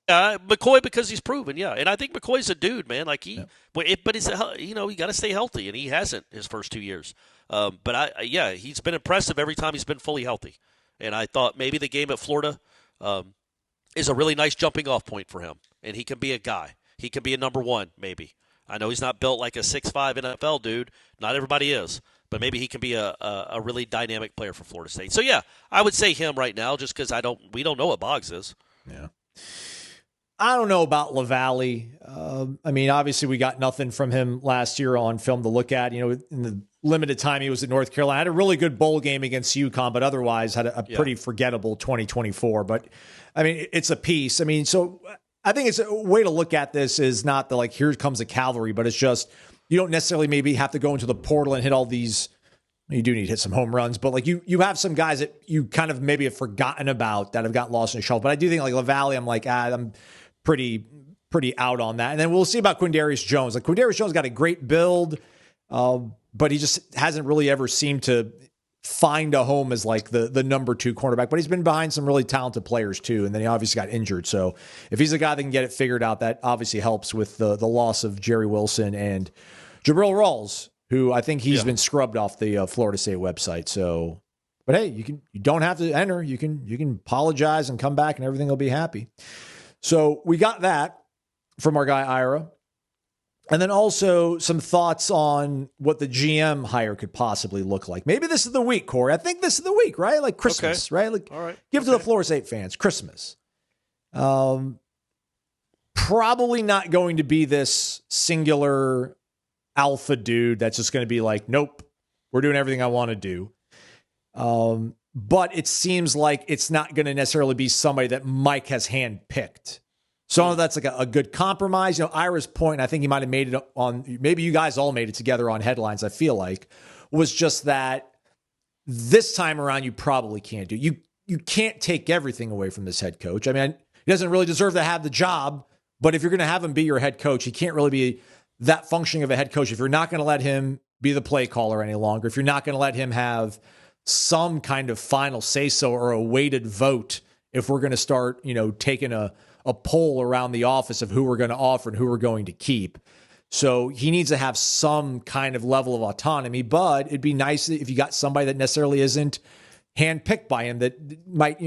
McCoy because he's proven, yeah. And I think McCoy's a dude, man. Like but he's you got to stay healthy, and he hasn't his first 2 years. But he's been impressive every time he's been fully healthy. And I thought maybe the game at Florida is a really nice jumping off point for him, and he can be a guy. He can be a number one, maybe. I know he's not built like a 6'5" NFL dude. Not everybody is. But maybe he can be a really dynamic player for Florida State. So, yeah, I would say him right now just because we don't know what Boggs is. Yeah. I don't know about LaValle. Obviously we got nothing from him last year on film to look at. In the limited time he was at North Carolina, had a really good bowl game against UConn, but otherwise had a pretty forgettable 2024. But, it's a piece. So I think it's a way to look at this is not the here comes the cavalry, but it's just you don't necessarily maybe have to go into the portal and hit all these. You do need to hit some home runs, but you have some guys that you kind of maybe have forgotten about that have got lost in the shuffle. But I do think LaValle, I'm pretty out on that. And then we'll see about Quindarius Jones. Quindarius Jones got a great build, but he just hasn't really ever seemed to find a home as the number 2 cornerback. But he's been behind some really talented players too, and then he obviously got injured. So if he's a guy that can get it figured out, that obviously helps with the loss of Jerry Wilson and Jabril Rawls, who I think he's been scrubbed off the Florida State website. So, but hey, you don't have to enter. You can apologize and come back, and everything will be happy. So we got that from our guy Ira, and then also some thoughts on what the GM hire could possibly look like. Maybe this is the week, Corey. I think this is the week, right? Like Christmas, right? All right. Give to the Florida State fans, Christmas. Probably not going to be this singular alpha dude that's just going to be nope, we're doing everything I want to do. But it seems like it's not going to necessarily be somebody that Mike has handpicked. So that's a good compromise. Ira's point, I think he might have made it on, maybe you guys all made it together on headlines, I feel like, was just that this time around you probably can't do. You can't take everything away from this head coach. He doesn't really deserve to have the job, but if you're going to have him be your head coach, he can't really be that functioning of a head coach if you're not going to let him be the play caller any longer, if you're not going to let him have some kind of final say-so or a weighted vote, if we're going to start, taking a poll around the office of who we're going to offer and who we're going to keep. So he needs to have some kind of level of autonomy, but it'd be nice if you got somebody that necessarily isn't handpicked by him that might,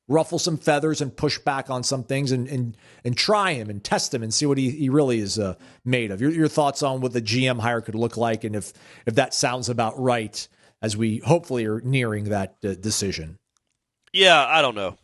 ruffle some feathers and push back on some things and try him and test him and see what he really is made of. Your thoughts on what the GM hire could look like, and if that sounds about right as we hopefully are nearing that decision. Yeah, I don't know.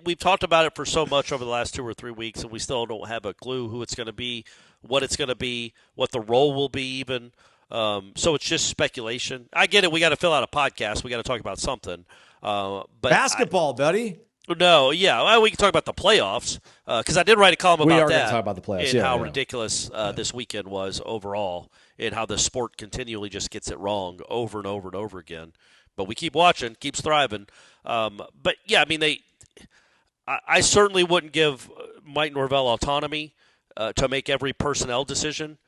We've talked about it for so much over the last 2 or 3 weeks, and we still don't have a clue who it's going to be, what it's going to be, what the role will be even. So it's just speculation. I get it. We got to fill out a podcast. We got to talk about something. But basketball, buddy. No, yeah. Well, we can talk about the playoffs because I did write a column about that. We are going to talk about the playoffs. And how ridiculous this weekend was overall, and how the sport continually just gets it wrong over and over and over again. But we keep watching, keeps thriving. But yeah, I certainly wouldn't give Mike Norvell autonomy to make every personnel decision.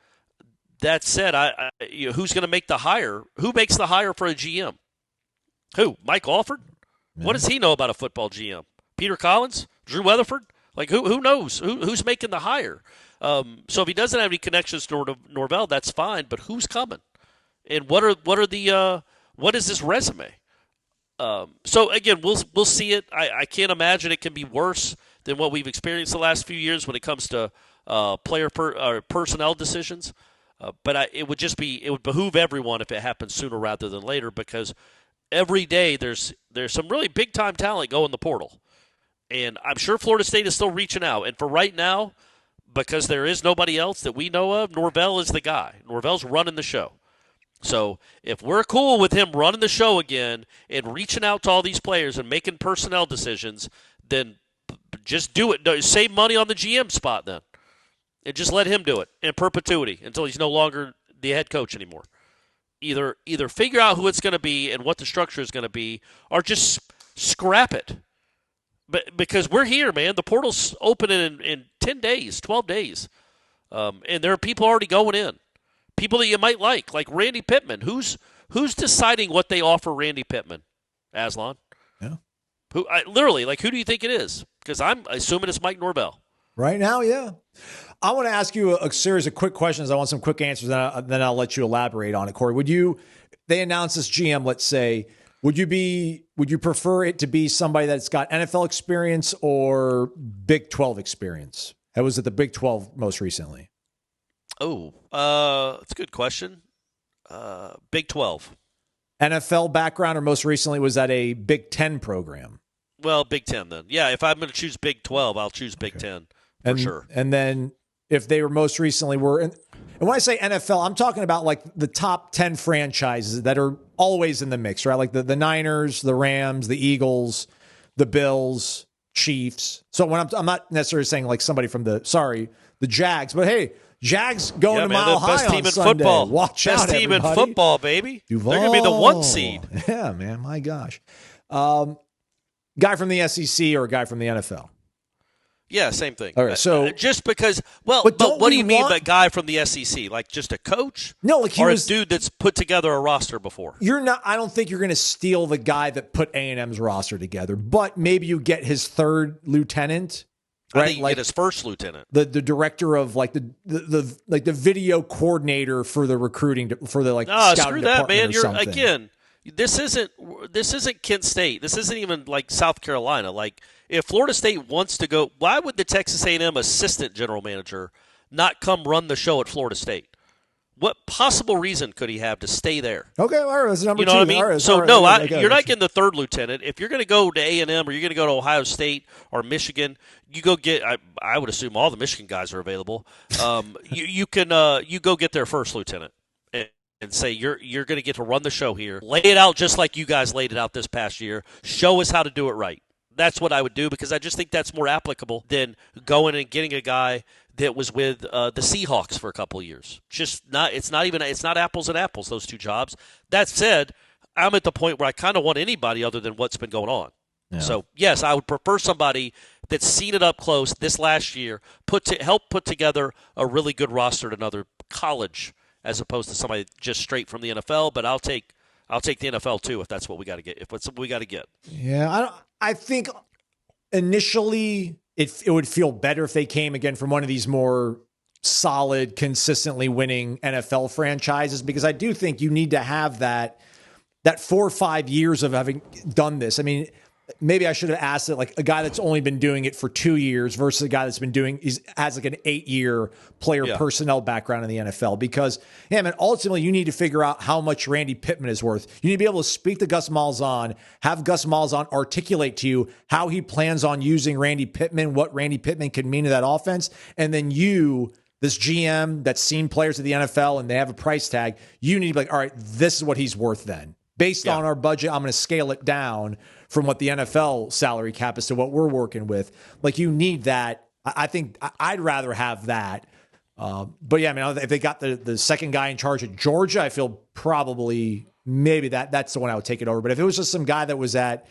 That said, who's going to make the hire? Who makes the hire for a GM? Who? Mike Alford? Yeah. What does he know about a football GM? Peter Collins? Drew Weatherford? Who knows? Who's making the hire? So if he doesn't have any connections to Norvell, that's fine. But who's coming? And what is this resume? So again, we'll see it. I can't imagine it can be worse than what we've experienced the last few years when it comes to personnel decisions. But it would behoove everyone if it happens sooner rather than later, because every day there's some really big time talent going the portal, and I'm sure Florida State is still reaching out. And for right now, because there is nobody else that we know of, Norvell is the guy. Norvell's running the show. So if we're cool with him running the show again and reaching out to all these players and making personnel decisions, then just do it. Save money on the GM spot then. And just let him do it in perpetuity until he's no longer the head coach anymore. Either figure out who it's going to be and what the structure is going to be, or just scrap it. But because we're here, man. The portal's opening in 10 days, 12 days. And there are people already going in. People that you might like Randy Pittman. Who's deciding what they offer Randy Pittman Aslan. Yeah. Literally, like, who do you think it is? Because I'm assuming it's Mike Norvell. Right now, yeah. I want to ask you a series of quick questions. I want some quick answers, then I'll let you elaborate on it, Corey. They announced this GM, let's say, would you prefer it to be somebody that's got NFL experience or Big 12 experience? I was at the Big 12 most recently. Oh, that's a good question. Big 12. NFL background, or most recently was at a Big 10 program? Well, Big 10 then. Yeah, if I'm going to choose Big 12, I'll choose Big 10 for sure. And then if they were most recently and when I say NFL, I'm talking about like the top 10 franchises that are always in the mix, right? Like the Niners, the Rams, the Eagles, the Bills, Chiefs. So when I'm not necessarily saying like somebody from the Jags, but hey, Jags going to Mile High on Sunday. Football. Watch best out, team everybody. in football, baby. Duval. They're going to be the 1 seed. Yeah, man. My gosh. Guy from the SEC or a guy from the NFL? Yeah, same thing. All right, so just because, but what do you mean by guy from the SEC? Like just a coach? No, like a dude that's put together a roster before. I don't think you're going to steal the guy that put A&M's roster together, but maybe you get his third lieutenant. Right? I think you get his first lieutenant. The director of like the video coordinator for the recruiting for the scouting screw that, man. Something. This isn't Kent State. This isn't even like South Carolina. Like if Florida State wants to go, why would the Texas A&M assistant general manager not come run the show at Florida State? What possible reason could he have to stay there? Okay, all right, that's number two. You know what I mean? All right, so, all right, you're not getting the third lieutenant. If you're going to go to A&M or you're going to go to Ohio State or Michigan, you go get – I would assume all the Michigan guys are available. You go get their first lieutenant and say you're going to get to run the show here. Lay it out just like you guys laid it out this past year. Show us how to do it right. That's what I would do because I just think that's more applicable than going and getting a guy – that was with the Seahawks for a couple of years. It's not apples and apples, those two jobs. That said, I'm at the point where I kind of want anybody other than what's been going on. Yeah. So, yes, I would prefer somebody that's seen it up close this last year, help put together a really good roster at another college as opposed to somebody just straight from the NFL. But I'll take the NFL too if that's what we got to get. If it's what we got to get. Yeah, I think initially it would feel better if they came again from one of these more solid, consistently winning NFL franchises, because I do think you need to have that 4 or 5 years of having done this. I mean, maybe I should have asked it like a guy that's only been doing it for 2 years versus a guy that's been has like an 8-year player personnel background in the NFL, because ultimately you need to figure out how much Randy Pittman is worth. You need to be able to speak to Gus Malzahn, have Gus Malzahn articulate to you how he plans on using Randy Pittman, what Randy Pittman can mean to that offense. And then you, this GM that's seen players at the NFL and they have a price tag, you need to be like, all right, this is what he's worth then. Based on our budget, I'm going to scale it down from what the NFL salary cap is to what we're working with. Like, you need that. I think I'd rather have that. But yeah, I mean, if they got the second guy in charge at Georgia, I feel probably maybe that's the one I would take it over. But if it was just some guy that was at,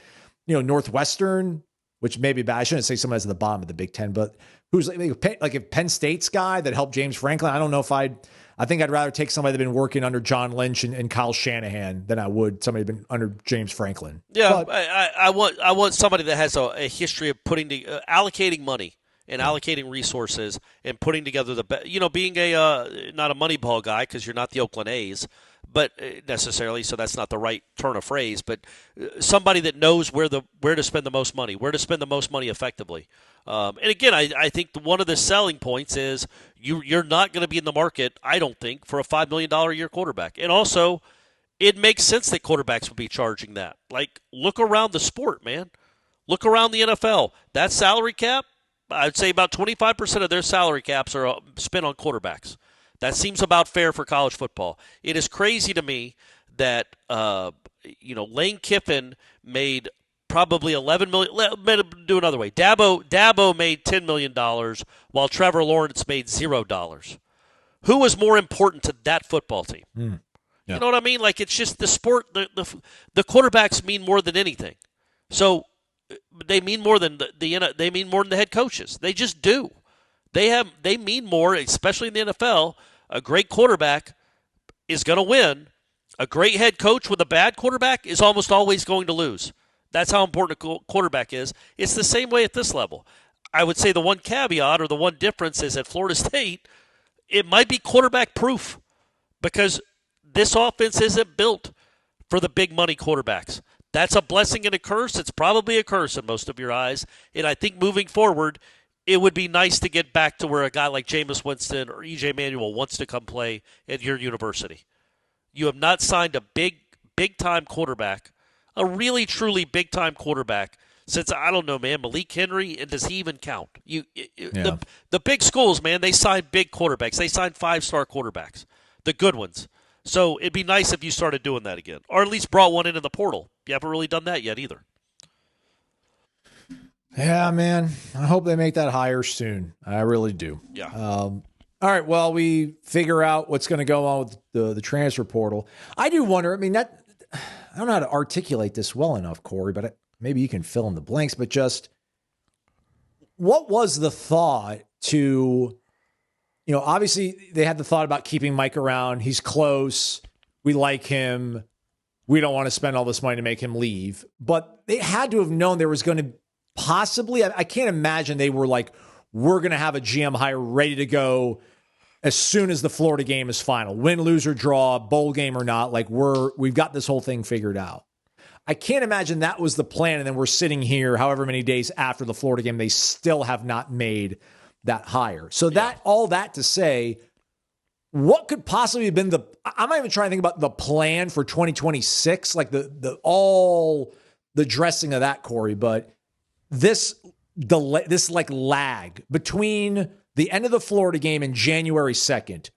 Northwestern, which maybe bad, I shouldn't say someone that's at the bottom of the Big Ten, but who's like if Penn State's guy that helped James Franklin, I don't know if I think I'd rather take somebody that's been working under John Lynch and Kyle Shanahan than I would somebody that's been under James Franklin. Yeah, but I want somebody that has a history of allocating money and allocating resources and putting together being a not a Moneyball guy because you're not the Oakland A's, but necessarily, so that's not the right turn of phrase, but somebody that knows where to spend the most money, where to spend the most money effectively. And again, I think one of the selling points is you're not going to be in the market, I don't think, for a $5 million a year quarterback. And also, it makes sense that quarterbacks would be charging that. Like, look around the sport, man. Look around the NFL. That salary cap, I'd say about 25% of their salary caps are spent on quarterbacks. That seems about fair for college football. It is crazy to me that Lane Kiffin made probably $11 million. Let me do another way. Dabo made $10 million while Trevor Lawrence made $0. Who was more important to that football team? Yeah. You know what I mean? Like, it's just the sport. The quarterbacks mean more than anything. So they mean more than they mean more than the head coaches. They just do. They mean more, especially in the NFL. A great quarterback is going to win. A great head coach with a bad quarterback is almost always going to lose. That's how important a quarterback is. It's the same way at this level. I would say the one caveat or the one difference is at Florida State, it might be quarterback proof because this offense isn't built for the big money quarterbacks. That's a blessing and a curse. It's probably a curse in most of your eyes. And I think moving forward, it would be nice to get back to where a guy like Jameis Winston or E.J. Manuel wants to come play at your university. You have not signed a big-time quarterback, a really, truly big-time quarterback since, I don't know, man, Malik Henry, and does he even count? The big schools, man, they sign big quarterbacks. They sign 5-star quarterbacks, the good ones. So it'd be nice if you started doing that again, or at least brought one into the portal. You haven't really done that yet either. Yeah, man. I hope they make that hire soon. I really do. Yeah. All right. Well, we figure out what's going to go on with the transfer portal. I do wonder. I mean, I don't know how to articulate this well enough, Corey, but maybe you can fill in the blanks. But just what was the thought to, obviously they had the thought about keeping Mike around. He's close. We like him. We don't want to spend all this money to make him leave. But they had to have known there was going to possibly, I can't imagine they were like, we're going to have a GM hire ready to go as soon as the Florida game is final. Win, lose, or draw, bowl game or not, like we've got this whole thing figured out. I can't imagine that was the plan, and then we're sitting here however many days after the Florida game, they still have not made that hire. So all that to say, what could possibly have been I'm not even trying to think about the plan for 2026, like all the dressing of that, Corey, but this like lag between the end of the Florida game and January 2nd,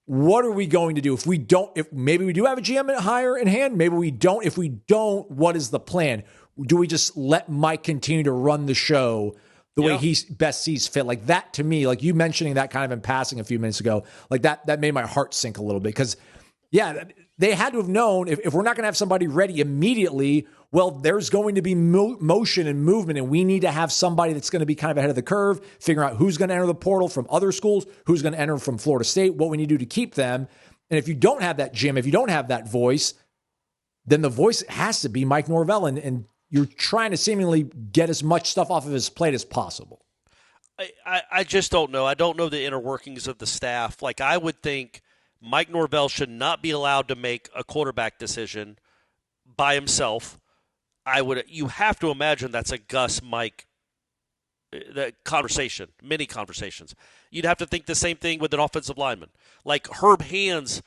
what are we going to do? If maybe we do have a GM hire in hand, maybe we don't. If we don't, what is the plan? Do we just let Mike continue to run the show the way he best sees fit? Like that to me, like you mentioning that kind of in passing a few minutes ago, like that made my heart sink a little bit because they had to have known if we're not going to have somebody ready immediately, well, there's going to be motion and movement, and we need to have somebody that's going to be kind of ahead of the curve, figuring out who's going to enter the portal from other schools, who's going to enter from Florida State, what we need to do to keep them. And if you don't have that GM, if you don't have that voice, then the voice has to be Mike Norvell, and you're trying to seemingly get as much stuff off of his plate as possible. I just don't know. I don't know the inner workings of the staff. Like, I would think Mike Norvell should not be allowed to make a quarterback decision by himself. You have to imagine that's a Gus-Mike conversation, many conversations. You'd have to think the same thing with an offensive lineman. Like Herb Hand's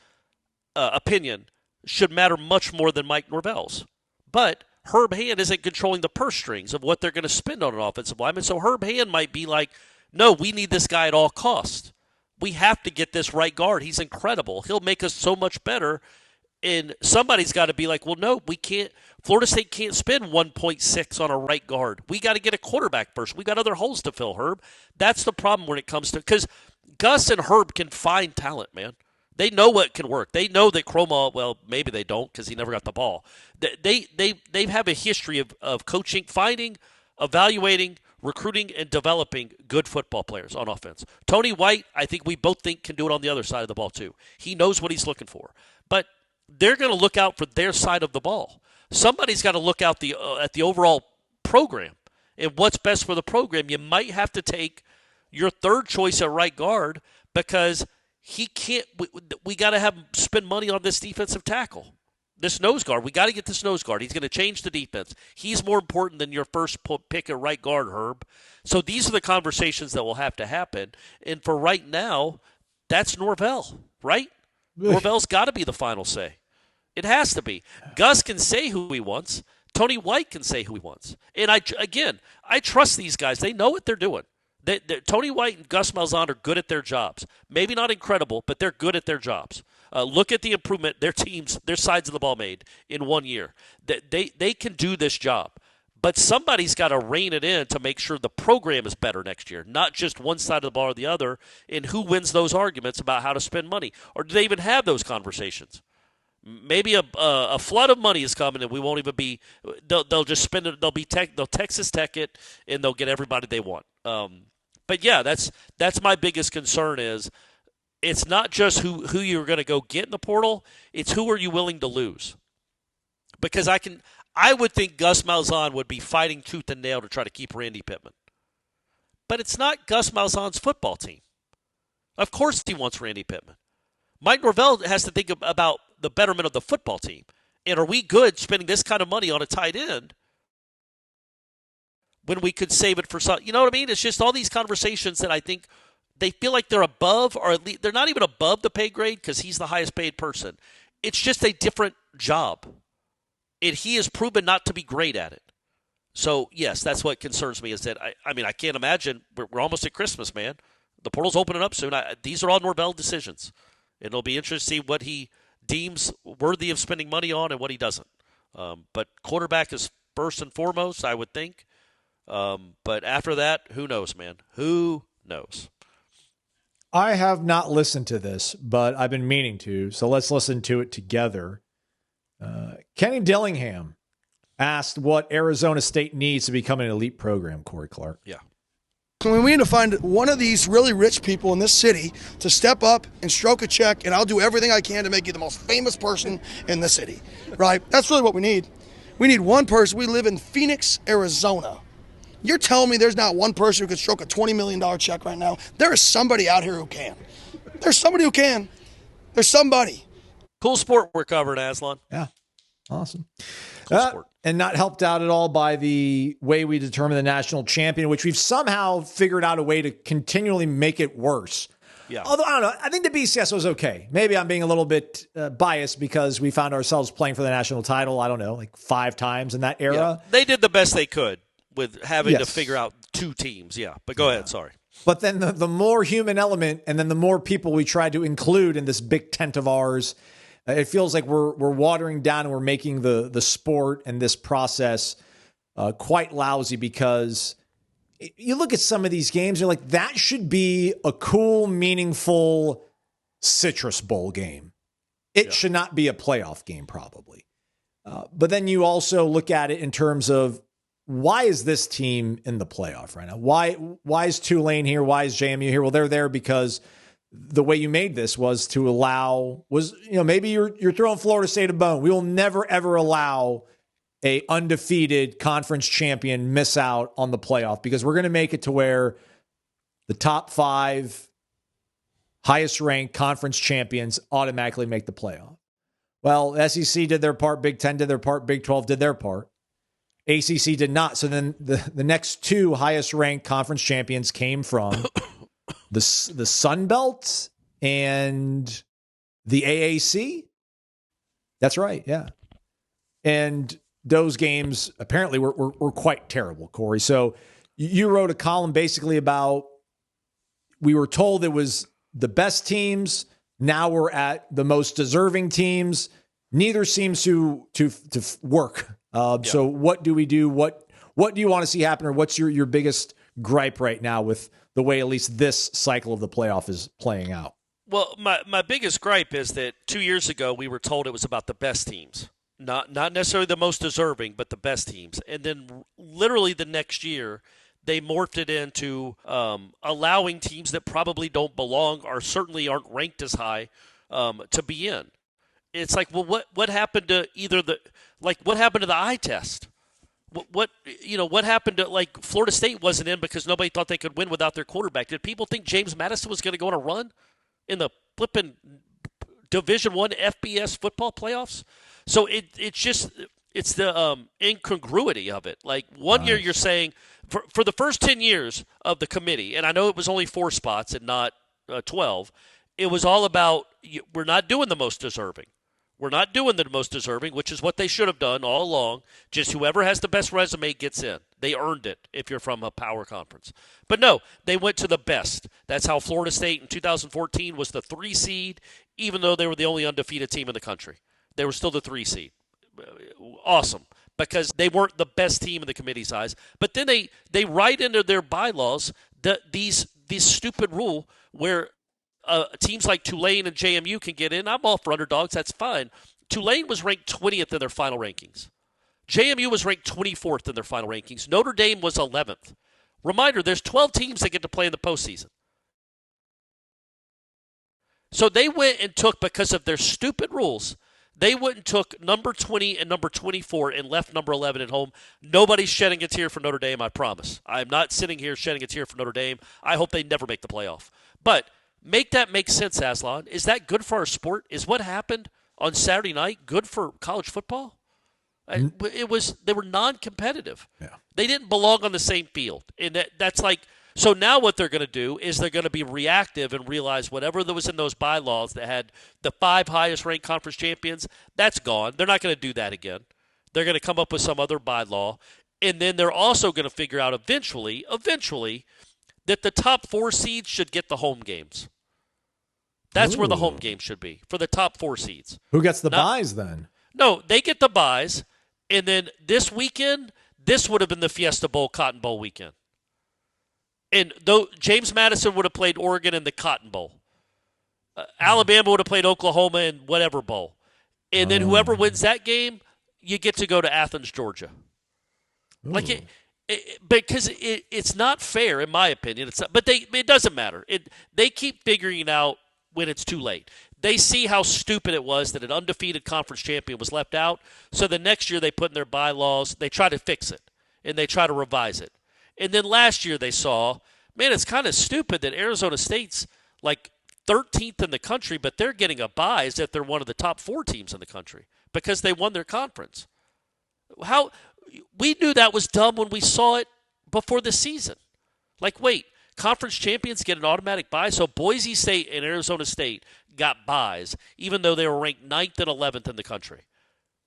opinion should matter much more than Mike Norvell's. But Herb Hand isn't controlling the purse strings of what they're going to spend on an offensive lineman. So Herb Hand might be like, no, we need this guy at all costs. We have to get this right guard. He's incredible. He'll make us so much better. And somebody's got to be like, well, no, we can't. Florida State can't spend 1.6 on a right guard. We got to get a quarterback first. We got other holes to fill, Herb. That's the problem when it comes to, because Gus and Herb can find talent, man. They know what can work. They know that Cromwell, well, maybe they don't because he never got the ball. They have a history of coaching, finding, evaluating, recruiting, and developing good football players on offense. Tony White, I think we both think can do it on the other side of the ball too. He knows what he's looking for. But they're going to look out for their side of the ball. Somebody's got to look out at the overall program and what's best for the program. You might have to take your third choice at right guard because he can't. We got to have him spend money on this defensive tackle, this nose guard. We got to get this nose guard. He's going to change the defense. He's more important than your first pick at right guard, Herb. So these are the conversations that will have to happen. And for right now, that's Norvell, right? Norvell's got to be the final say. It has to be. Gus can say who he wants. Tony White can say who he wants. And I trust these guys. They know what they're doing. Tony White and Gus Malzahn are good at their jobs. Maybe not incredible, but they're good at their jobs. Look at the improvement their teams, their sides of the ball made in 1 year. They can do this job. But somebody's got to rein it in to make sure the program is better next year, not just one side of the ball or the other, and who wins those arguments about how to spend money. Or do they even have those conversations? Maybe a flood of money is coming, and we won't even be. They'll just spend it. They'll Texas Tech it, and they'll get everybody they want. But yeah, that's my biggest concern. Is it's not just who you're going to go get in the portal; it's who are you willing to lose. Because I would think Gus Malzahn would be fighting tooth and nail to try to keep Randy Pittman. But it's not Gus Malzahn's football team. Of course he wants Randy Pittman. Mike Norvell has to think about the betterment of the football team. And are we good spending this kind of money on a tight end when we could save it for some? You know what I mean? It's just all these conversations that I think they feel like they're above, or at least they're not even above the pay grade because he's the highest paid person. It's just a different job. And he has proven not to be great at it. So, yes, that's what concerns me is that, I mean, I can't imagine. We're almost at Christmas, man. The portal's opening up soon. These are all Norvell decisions. And it'll be interesting to see what he deems worthy of spending money on and what he doesn't. But quarterback is first and foremost, I would think. But after that, who knows, man? Who knows? I have not listened to this, but I've been meaning to. So let's listen to it together. Kenny Dillingham asked what Arizona State needs to become an elite program, Corey Clark. Yeah. We need to find one of these really rich people in this city to step up and stroke a check, and I'll do everything I can to make you the most famous person in the city, right? That's really what we need. We need one person. We live in Phoenix, Arizona. You're telling me there's not one person who could stroke a $20 million check right now? There is somebody out here who can. There's somebody who can. There's somebody. Cool sport we're covering, Aslan. Yeah. Awesome. Cool sport. And not helped out at all by the way we determine the national champion, which we've somehow figured out a way to continually make it worse. Yeah. Although, I don't know, I think the BCS was okay. Maybe I'm being a little bit biased because we found ourselves playing for the national title, I don't know, like 5 times in that era. Yeah. They did the best they could with having to figure out 2 teams. Yeah. But go ahead. Sorry. But then the more human element and then the more people we try to include in this big tent of ours, it feels like we're watering down and we're making the sport and this process quite lousy because you look at some of these games, you're like, that should be a cool, meaningful Citrus Bowl game. It should not be a playoff game, probably. But then you also look at it in terms of why is this team in the playoff right now? Why is Tulane here? Why is JMU here? Well, they're there because the way you made this was to allow maybe you're throwing Florida State a bone. We will never, ever allow a undefeated conference champion miss out on the playoff because we're going to make it to where the top 5 highest ranked conference champions automatically make the playoff. Well, SEC did their part. Big 10 did their part. Big 12 did their part. ACC did not. So then the next 2 highest ranked conference champions came from the Sun Belt and the AAC. That's right. Yeah. And those games apparently were quite terrible, Corey. So you wrote a column basically about, we were told it was the best teams. Now we're at the most deserving teams. Neither seems to work. So what do we do? What do you want to see happen? Or what's your biggest gripe right now with the way at least this cycle of the playoff is playing out? Well, my biggest gripe is that 2 years ago we were told it was about the best teams. Not necessarily the most deserving, but the best teams. And then literally the next year, they morphed it into allowing teams that probably don't belong or certainly aren't ranked as high to be in. It's like, well, what happened to what happened to the eye test? What happened to, like, Florida State wasn't in because nobody thought they could win without their quarterback. Did people think James Madison was going to go on a run in the flipping Division I FBS football playoffs? So it's the incongruity of it. Like, one year you're saying for the first 10 years of the committee, and I know it was only 4 spots and not 12, it was all about we're not doing the most deserving. We're not doing the most deserving, which is what they should have done all along. Just whoever has the best resume gets in. They earned it if you're from a power conference. But no, they went to the best. That's how Florida State in 2014 was the 3 seed, even though they were the only undefeated team in the country. They were still the 3 seed. Awesome. Because they weren't the best team in the committee's eyes. But then they write into their bylaws these stupid rule where teams like Tulane and JMU can get in. I'm all for underdogs. That's fine. Tulane was ranked 20th in their final rankings. JMU was ranked 24th in their final rankings. Notre Dame was 11th. Reminder, there's 12 teams that get to play in the postseason. So they went and took, because of their stupid rules, they wouldn't took number 20 and number 24 and left number 11 at home. Nobody's shedding a tear for Notre Dame, I promise. I'm not sitting here shedding a tear for Notre Dame. I hope they never make the playoff. But make that make sense, Aslan. Is that good for our sport? Is what happened on Saturday night good for college football? They were non-competitive. Yeah. They didn't belong on the same field. And that's like – so now what they're going to do is they're going to be reactive and realize whatever that was in those bylaws that had the 5 highest-ranked conference champions, that's gone. They're not going to do that again. They're going to come up with some other bylaw. And then they're also going to figure out eventually, that the top 4 seeds should get the home games. That's where the home game should be, for the top 4 seeds. Who gets the buys then? No, they get the buys. And then this weekend, this would have been the Fiesta Bowl, Cotton Bowl weekend. And though James Madison would have played Oregon in the Cotton Bowl, Alabama would have played Oklahoma in whatever bowl, and then whoever wins that game, you get to go to Athens, Georgia. Like because it's not fair, in my opinion. It's not, but it doesn't matter. They keep figuring it out when it's too late. They see how stupid it was that an undefeated conference champion was left out. So the next year they put in their bylaws, they try to fix it and they try to revise it. And then last year they saw, man, it's kind of stupid that Arizona State's like 13th in the country, but they're getting a bye as if they're one of the top 4 teams in the country because they won their conference. How we knew that was dumb when we saw it before the season. Like, wait, conference champions get an automatic bye? So Boise State and Arizona State got byes, even though they were ranked 9th and 11th in the country.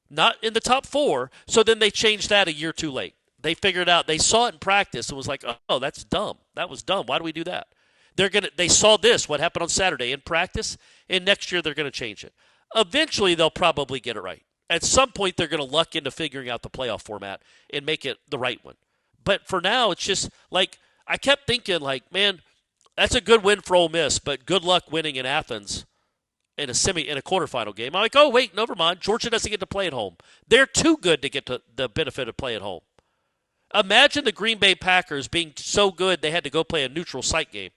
Not in the top 4, so then they changed that a year too late. They figured out, they saw it in practice and was like, oh, that's dumb. That was dumb. Why do we do that? They saw this, what happened on Saturday in practice, and next year they're going to change it. Eventually they'll probably get it right. At some point they're going to luck into figuring out the playoff format and make it the right one. But for now, it's just like, I kept thinking like, man, that's a good win for Ole Miss, but good luck winning in Athens in a quarterfinal game. I'm like, oh, wait, never mind. Georgia doesn't get to play at home. They're too good to get to the benefit of play at home. Imagine the Green Bay Packers being so good they had to go play a neutral site game,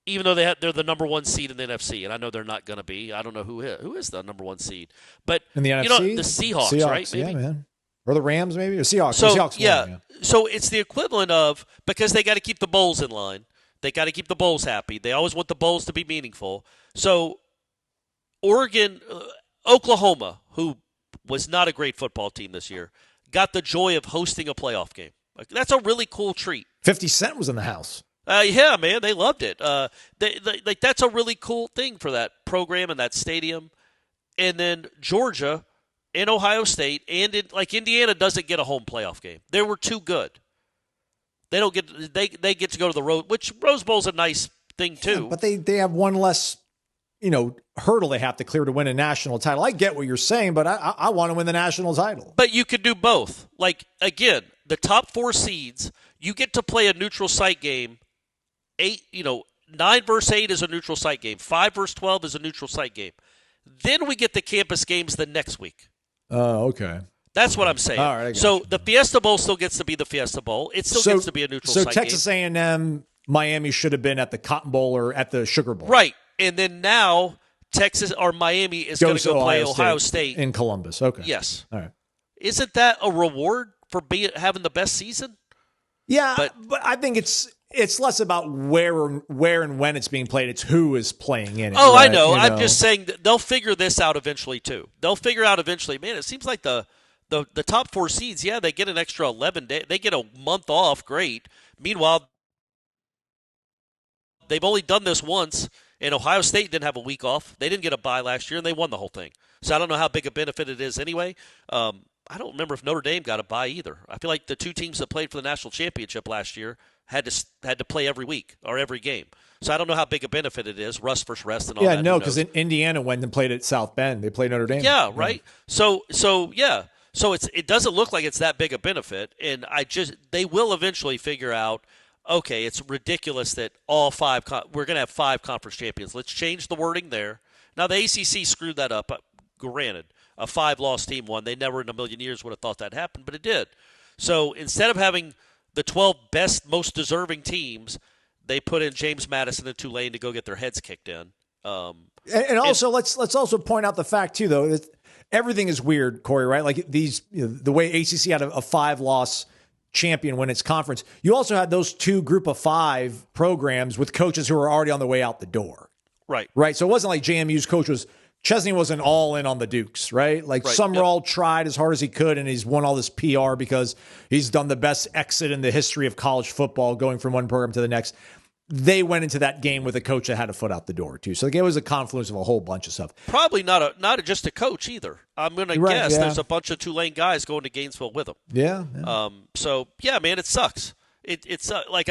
even though they're the number 1 seed in the NFC. And I know they're not going to be. I don't know who is the number 1 seed. But in the NFC? The Seahawks, right? Maybe? Yeah, man. Or the Rams, maybe? Or Seahawks. So, the Seahawks yeah. So it's the equivalent of, because they got to keep the Bowls in line. They got to keep the Bowls happy. They always want the Bowls to be meaningful. So Oklahoma, who was not a great football team this year, got the joy of hosting a playoff game. Like, that's a really cool treat. 50 Cent was in the house. Yeah, man, they loved it. That's a really cool thing for that program and that stadium. And then Georgia and Ohio State and Indiana doesn't get a home playoff game. They were too good. They don't get. They get to go to the road, which Rose Bowl's a nice thing too. Yeah, but they have one less, hurdle they have to clear to win a national title. I get what you're saying, but I want to win the national title. But you could do both. Like, again, the top 4 seeds, you get to play a neutral site game. 9 versus 8 is a neutral site game. 5 versus 12 is a neutral site game. Then we get the campus games the next week. Oh, okay. That's what I'm saying. All right, so the Fiesta Bowl still gets to be the Fiesta Bowl. It still gets to be a neutral site game. So Texas A&M, Miami should have been at the Cotton Bowl or at the Sugar Bowl. Right. And then now Texas or Miami is going to go play Ohio State in Columbus. Okay. Yes. All right. Isn't that a reward for having the best season? Yeah, but I think it's less about where and when it's being played. It's who is playing in it. Oh, right? I know. I'm just saying that they'll figure this out eventually too. They'll figure out eventually. Man, it seems like the top 4 seeds, yeah, they get an extra 11 days. They get a month off. Great. Meanwhile, they've only done this once, and Ohio State didn't have a week off. They didn't get a bye last year, and they won the whole thing. So I don't know how big a benefit it is anyway. I don't remember if Notre Dame got a bye either. I feel like the 2 teams that played for the national championship last year had to play every week or every game. So I don't know how big a benefit it is, rust versus rest and all that. Yeah, no, because Indiana went and played at South Bend. They played Notre Dame. Yeah, right. So yeah. So it doesn't look like it's that big a benefit, and they will eventually figure out, okay, it's ridiculous that all 5 we're going to have 5 conference champions. Let's change the wording there. Now the ACC screwed that up. Granted, a 5-loss team won. They never in a million years would have thought that happened, but it did. So instead of having the 12 best, most deserving teams, they put in James Madison and Tulane to go get their heads kicked in. And also, let's also point out the fact too, though, that everything is weird, Corey, right? Like the way ACC had a 5-loss champion win its conference. You also had those 2 group of 5 programs with coaches who were already on the way out the door. Right. So it wasn't like JMU's coach Chesney wasn't all in on the Dukes, right? Like Summerall tried as hard as he could, and he's won all this PR because he's done the best exit in the history of college football, going from one program to the next. They went into that game with a coach that had a foot out the door, too. So it was a confluence of a whole bunch of stuff. Probably not just a coach either. I'm going to guess there's a bunch of Tulane guys going to Gainesville with him. Yeah. So, yeah, man, it sucks. It's like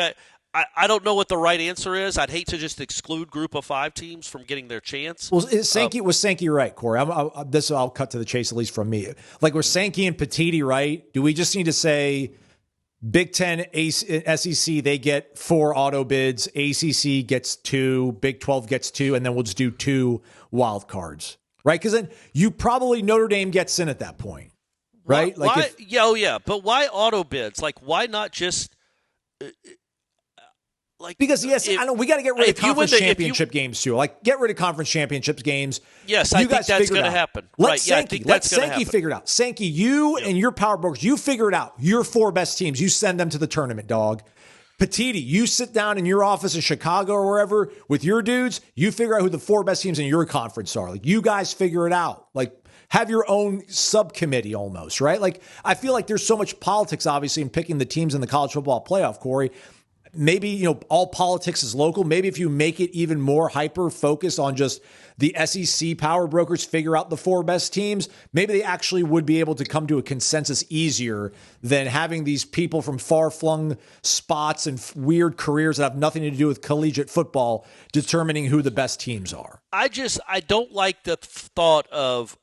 I don't know what the right answer is. I'd hate to just exclude group of 5 teams from getting their chance. Well, was Sankey right, Corey? I'll cut to the chase, at least from me. Like, was Sankey and Petiti right? Do we just need to say Big Ten, SEC, they get 4 auto bids, ACC gets 2, Big 12 gets 2, and then we'll just do 2 wild cards, right? Because then you probably Notre Dame gets in at that point, right? Why, but why auto bids? Like, why not just because I know we got to get rid of conference championship games too. Like, get rid of conference championship games. Yes, I think that's going to happen. Let Sankey figure it out. Sankey, you and your power brokers, you figure it out. Your 4 best teams, you send them to the tournament, dog. Petiti, you sit down in your office in Chicago or wherever with your dudes. You figure out who the 4 best teams in your conference are. Like, you guys figure it out. Like, have your own subcommittee almost, right? Like, I feel like there's so much politics, obviously, in picking the teams in the college football playoff, Corey. Maybe, all politics is local. Maybe if you make it even more hyper-focused on just the SEC power brokers figure out the 4 best teams, maybe they actually would be able to come to a consensus easier than having these people from far-flung spots and weird careers that have nothing to do with collegiate football determining who the best teams are. I don't like the thought of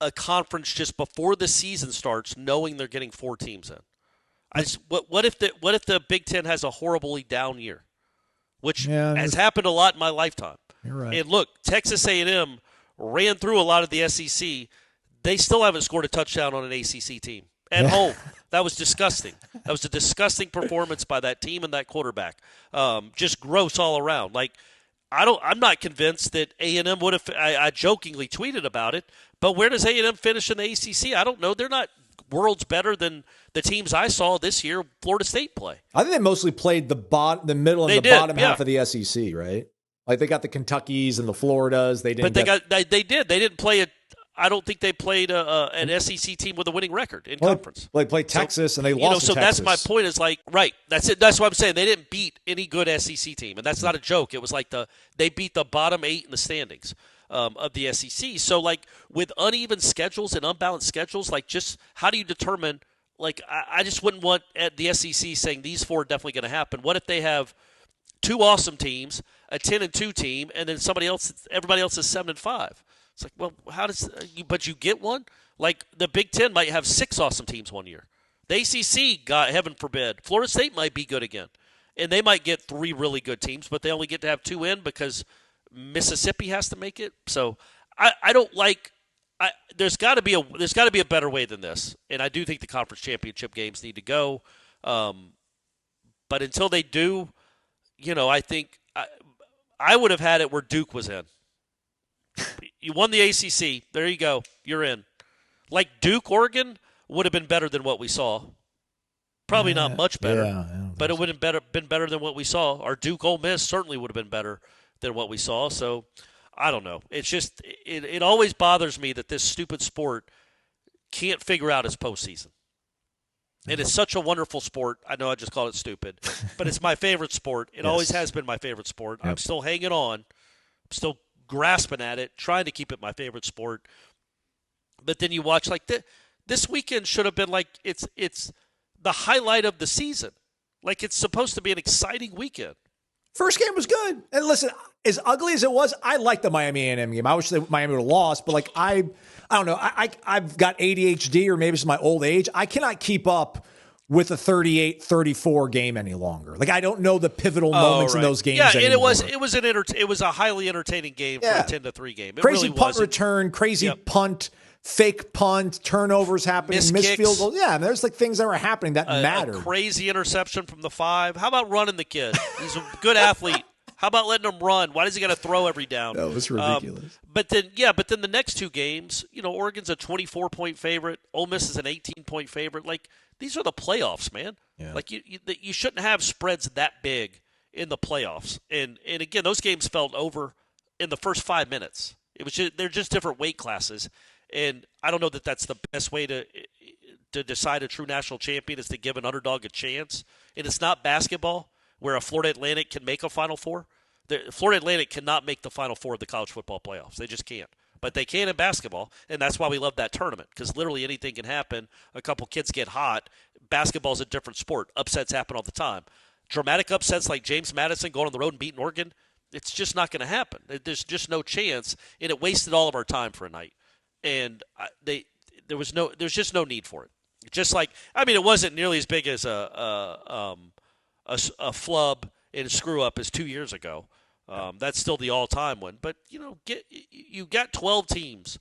a conference just before the season starts knowing they're getting 4 teams in. What if the Big Ten has a horribly down year, which has happened a lot in my lifetime. You're right. And look, Texas A&M ran through a lot of the SEC. They still haven't scored a touchdown on an ACC team at home. That was disgusting. That was a disgusting performance by that team and that quarterback. Just gross all around. Like, I'm not convinced that A&M would have. I jokingly tweeted about it, but where does A&M finish in the ACC? I don't know. They're not worlds better than the teams I saw this year Florida State play. I think they mostly played the middle and bottom half of the SEC, right? Like, they got the Kentuckys and the Floridas. They didn't. But they did. They didn't play it. I don't think they played an SEC team with a winning record in conference. They played Texas and they lost. So to Texas. That's my point. Is like, right. That's it. That's what I'm saying. They didn't beat any good SEC team, and that's not a joke. It was like they beat the bottom 8 in the standings of the SEC. So, like, with uneven schedules and unbalanced schedules, like, just how do you determine? Like, I just wouldn't want at the SEC saying these 4 are definitely going to happen. What if they have 2 awesome teams, a 10-2 team, and then everybody else is 7-5? It's like, well, how does but you get one? Like, the Big Ten might have 6 awesome teams one year. The ACC, God, heaven forbid, Florida State might be good again, and they might get 3 really good teams, but they only get to have 2 in because Mississippi has to make it. So I don't like. There's got to be a better way than this, and I do think the conference championship games need to go. But until they do, I think I would have had it where Duke was in. You won the ACC. There you go. You're in. Like, Duke, Oregon would have been better than what we saw. Probably not much better, but it would have been better than what we saw. Or Duke, Ole Miss certainly would have been better than what we saw. So, I don't know. It's just it always bothers me that this stupid sport can't figure out its postseason. And it's such a wonderful sport. I know I just called it stupid, but it's my favorite sport. It always has been my favorite sport. Yep. I'm still hanging on. I'm still grasping at it, trying to keep it my favorite sport. But then you watch, like, this weekend should have been like it's the highlight of the season. Like, it's supposed to be an exciting weekend. First game was good. And listen, as ugly as it was, I liked the Miami A&M game. I wish that Miami would have lost, but, like, I don't know. I've got ADHD, or maybe it's my old age. I cannot keep up with a 38-34 game any longer. Like, I don't know the pivotal moments in those games anymore. And it was a highly entertaining game for a 10-3 game. It crazy really punt return, crazy punt, fake punt, turnovers happening, missed field goals. Yeah, and there's, like, things that were happening that mattered. A crazy interception from the 5. How about running the kid? He's a good athlete. How about letting him run? Why does he got to throw every down? That was ridiculous. But then the next two games, Oregon's a 24-point favorite. Ole Miss is an 18-point favorite. Like, these are the playoffs, man. Yeah. Like, you shouldn't have spreads that big in the playoffs. And again, those games felt over in the first 5 minutes. They're just different weight classes. And I don't know that that's the best way to decide a true national champion, is to give an underdog a chance. And it's not basketball where a Florida Atlantic can make a Final Four. The Florida Atlantic cannot make the Final Four of the college football playoffs. They just can't. But they can in basketball, and that's why we love that tournament, because literally anything can happen. A couple kids get hot. Basketball's a different sport. Upsets happen all the time. Dramatic upsets like James Madison going on the road and beating Oregon, it's just not going to happen. There's just no chance, and it wasted all of our time for a night. And there's just no need for it. Just like, it wasn't nearly as big as a flub and a screw up as 2 years ago. That's still the all-time one. But, you got 12 teams,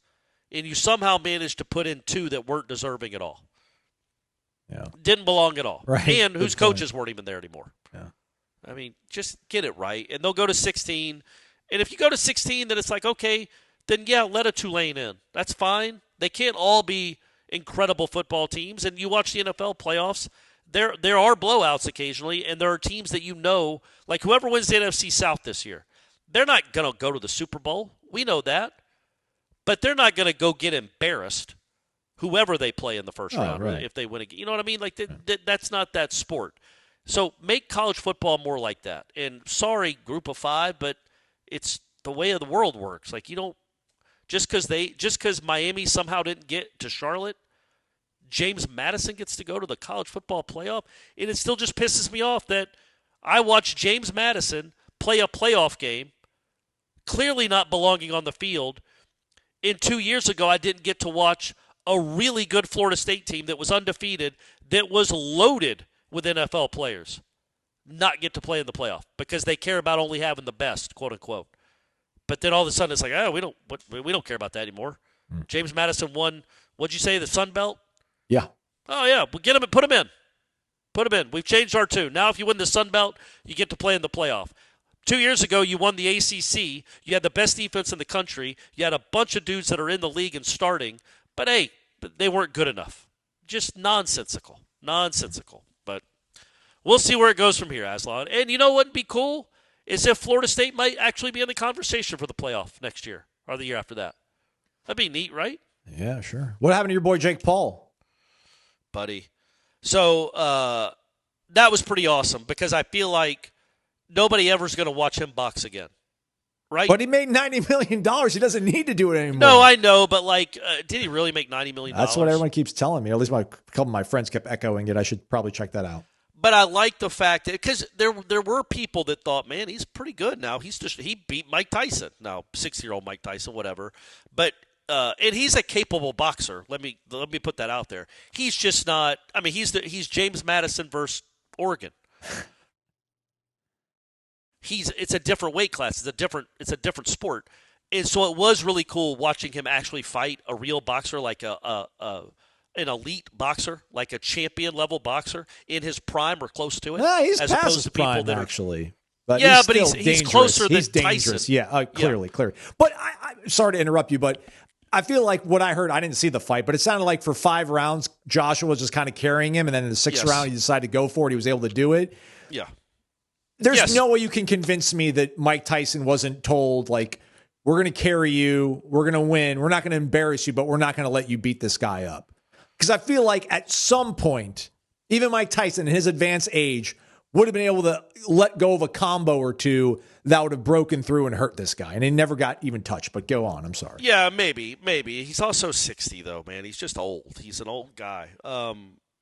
and you somehow managed to put in 2 that weren't deserving at all. Yeah. Didn't belong at all. Right. And whose coaches weren't even there anymore. Yeah. Just get it right. And they'll go to 16. And if you go to 16, then it's like, okay, then, let a Tulane in. That's fine. They can't all be incredible football teams. And you watch the NFL playoffs, there are blowouts occasionally, and there are teams that like whoever wins the NFC South this year, they're not going to go to the Super Bowl. We know that. But they're not going to go get embarrassed, whoever they play in the first round, right, if they win again. You know what I mean? Like, that's not that sport. So make college football more like that. And sorry, Group of Five, but it's the way of the world works. Like, you don't – just because Miami somehow didn't get to Charlotte, James Madison gets to go to the college football playoff. And it still just pisses me off that I watched James Madison play a playoff game, clearly not belonging on the field. And 2 years ago, I didn't get to watch a really good Florida State team that was undefeated, that was loaded with NFL players, not get to play in the playoff because they care about only having the best, quote unquote. But then all of a sudden it's like, we don't care about that anymore. James Madison won, what'd you say, the Sun Belt? Yeah. Oh, yeah. We'll get him and put him in. Put him in. We've changed our tune. Now if you win the Sun Belt, you get to play in the playoff. 2 years ago, you won the ACC. You had the best defense in the country. You had a bunch of dudes that are in the league and starting. But, hey, they weren't good enough. Just nonsensical. But we'll see where it goes from here, Aslan. And you know what would be cool is if Florida State might actually be in the conversation for the playoff next year or the year after that. That'd be neat, right? Yeah, sure. What happened to your boy Jake Paul? Buddy. So that was pretty awesome because I feel like nobody ever is going to watch him box again. Right? But he made $90 million. He doesn't need to do it anymore. No, I know, but did he really make $90 million? That's what everyone keeps telling me. At least a couple of my friends kept echoing it. I should probably check that out. But I like the fact that because there were people that thought, man, he's pretty good now. He beat Mike Tyson. Now, 60-year-old Mike Tyson, whatever. But and he's a capable boxer. Let me put that out there. He's just not. I mean, he's James Madison versus Oregon. It's a different weight class. It's a different sport. And so it was really cool watching him actually fight a real boxer, like an elite boxer, like a champion level boxer in his prime or close to it. Yeah, he's past his prime, actually. But yeah, he's closer than dangerous. Tyson. Yeah, clearly. But I'm sorry to interrupt you, but I feel like what I heard, I didn't see the fight, but it sounded like for 5 rounds, Joshua was just kind of carrying him, and then in the 6th round, he decided to go for it. He was able to do it. Yeah. There's no way you can convince me that Mike Tyson wasn't told, like, we're going to carry you, we're going to win, we're not going to embarrass you, but we're not going to let you beat this guy up. Because I feel like at some point, even Mike Tyson, in his advanced age, would have been able to let go of a combo or two that would have broken through and hurt this guy. And he never got even touched. But go on. I'm sorry. Yeah, maybe. He's also 60, though, man. He's just old. He's an old guy.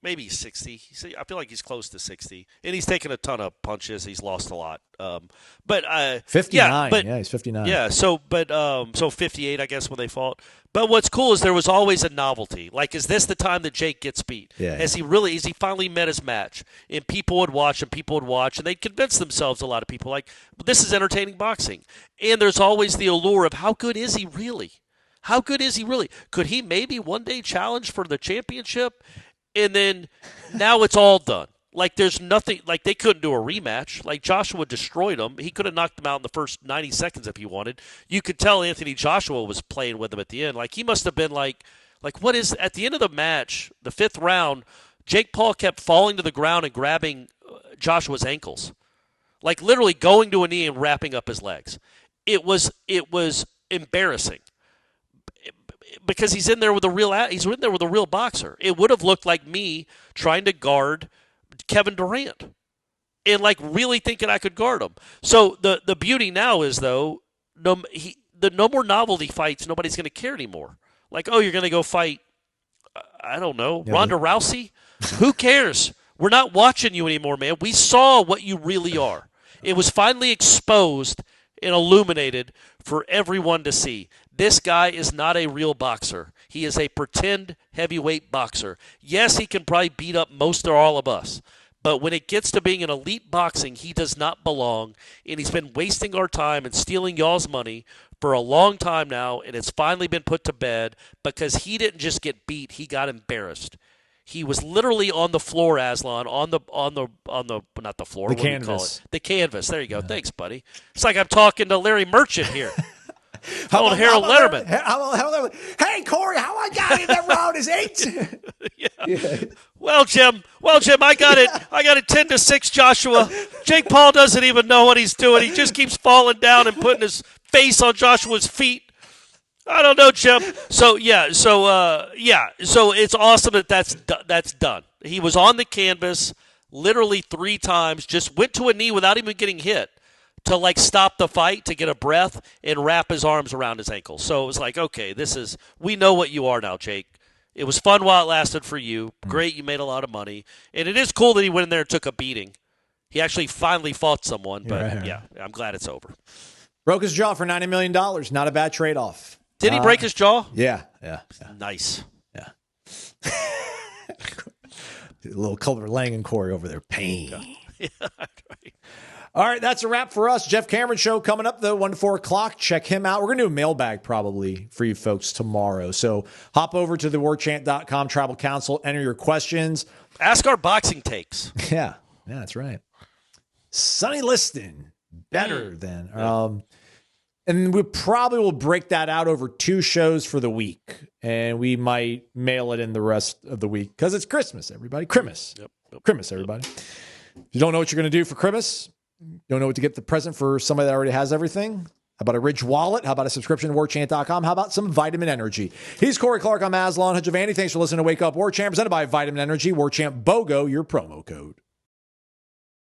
Maybe he's 60. I feel like he's close to 60. And he's taken a ton of punches. He's lost a lot. 59. Yeah, he's 59. Yeah, so 58, I guess, when they fought. But what's cool is there was always a novelty. Like, is this the time that Jake gets beat? Yeah. Has he finally met his match? And people would watch, and they'd convince themselves, a lot of people, like, this is entertaining boxing. And there's always the allure of how good is he really? How good is he really? Could he maybe one day challenge for the championship? And then now it's all done. Like, there's nothing – like, they couldn't do a rematch. Like, Joshua destroyed him. He could have knocked him out in the first 90 seconds if he wanted. You could tell Anthony Joshua was playing with him at the end. Like, he must have been like what is – at the end of the match, the 5th round, Jake Paul kept falling to the ground and grabbing Joshua's ankles. Like, literally going to a knee and wrapping up his legs. It was embarrassing. Because he's in there with a real boxer. It would have looked like me trying to guard Kevin Durant and like really thinking I could guard him. So the beauty now is though no more novelty fights. Nobody's going to care anymore. Like, oh, you're going to go fight I don't know, Ronda Rousey. Who cares? We're not watching you anymore, man. We saw what you really are. It was finally exposed and illuminated for everyone to see. This guy is not a real boxer. He is a pretend heavyweight boxer. Yes, he can probably beat up most or all of us. But when it gets to being an elite boxing, he does not belong. And he's been wasting our time and stealing y'all's money for a long time now. And it's finally been put to bed because he didn't just get beat. He got embarrassed. He was literally on the floor, Aslan, on the not the floor. The what canvas. Do you call it? The canvas. There you go. Yeah. Thanks, buddy. It's like I'm talking to Larry Merchant here. Harold Letterman. Hey, Corey, how I got in that round is 8. Yeah. Well, Jim, I got it 10-6, Joshua. Jake Paul doesn't even know what he's doing. He just keeps falling down and putting his face on Joshua's feet. I don't know, Jim. So it's awesome that's done. He was on the canvas literally 3 times, just went to a knee without even getting hit to like stop the fight, to get a breath and wrap his arms around his ankles. So it was like, okay, we know what you are now, Jake. It was fun while it lasted for you. Great, you made a lot of money. And it is cool that he went in there and took a beating. He actually finally fought someone, but yeah, I'm glad it's over. Broke his jaw for $90 million. Not a bad trade-off. Did he break his jaw? Yeah. Nice. Yeah. A little Culver Lang and Corey over there. Pain. Yeah, right. All right, that's a wrap for us. Jeff Cameron show coming up, though, 1 to 4 o'clock. Check him out. We're going to do a mailbag probably for you folks tomorrow. So hop over to the warchant.com Tribal Council. Enter your questions. Ask our boxing takes. Yeah, that's right. Sonny Liston, better than. And we probably will break that out over 2 shows for the week. And we might mail it in the rest of the week because it's Christmas, everybody. Christmas. Yep. Christmas, everybody. If you don't know what you're going to do for Christmas, don't know what to get the present for somebody that already has everything? How about a Ridge wallet? How about a subscription to warchant.com? How about some vitamin energy? He's Corey Clark. I'm Aslan Hajavani. Thanks for listening to Wake Up Warchant, presented by Vitamin Energy. WarchantBOGO, your promo code.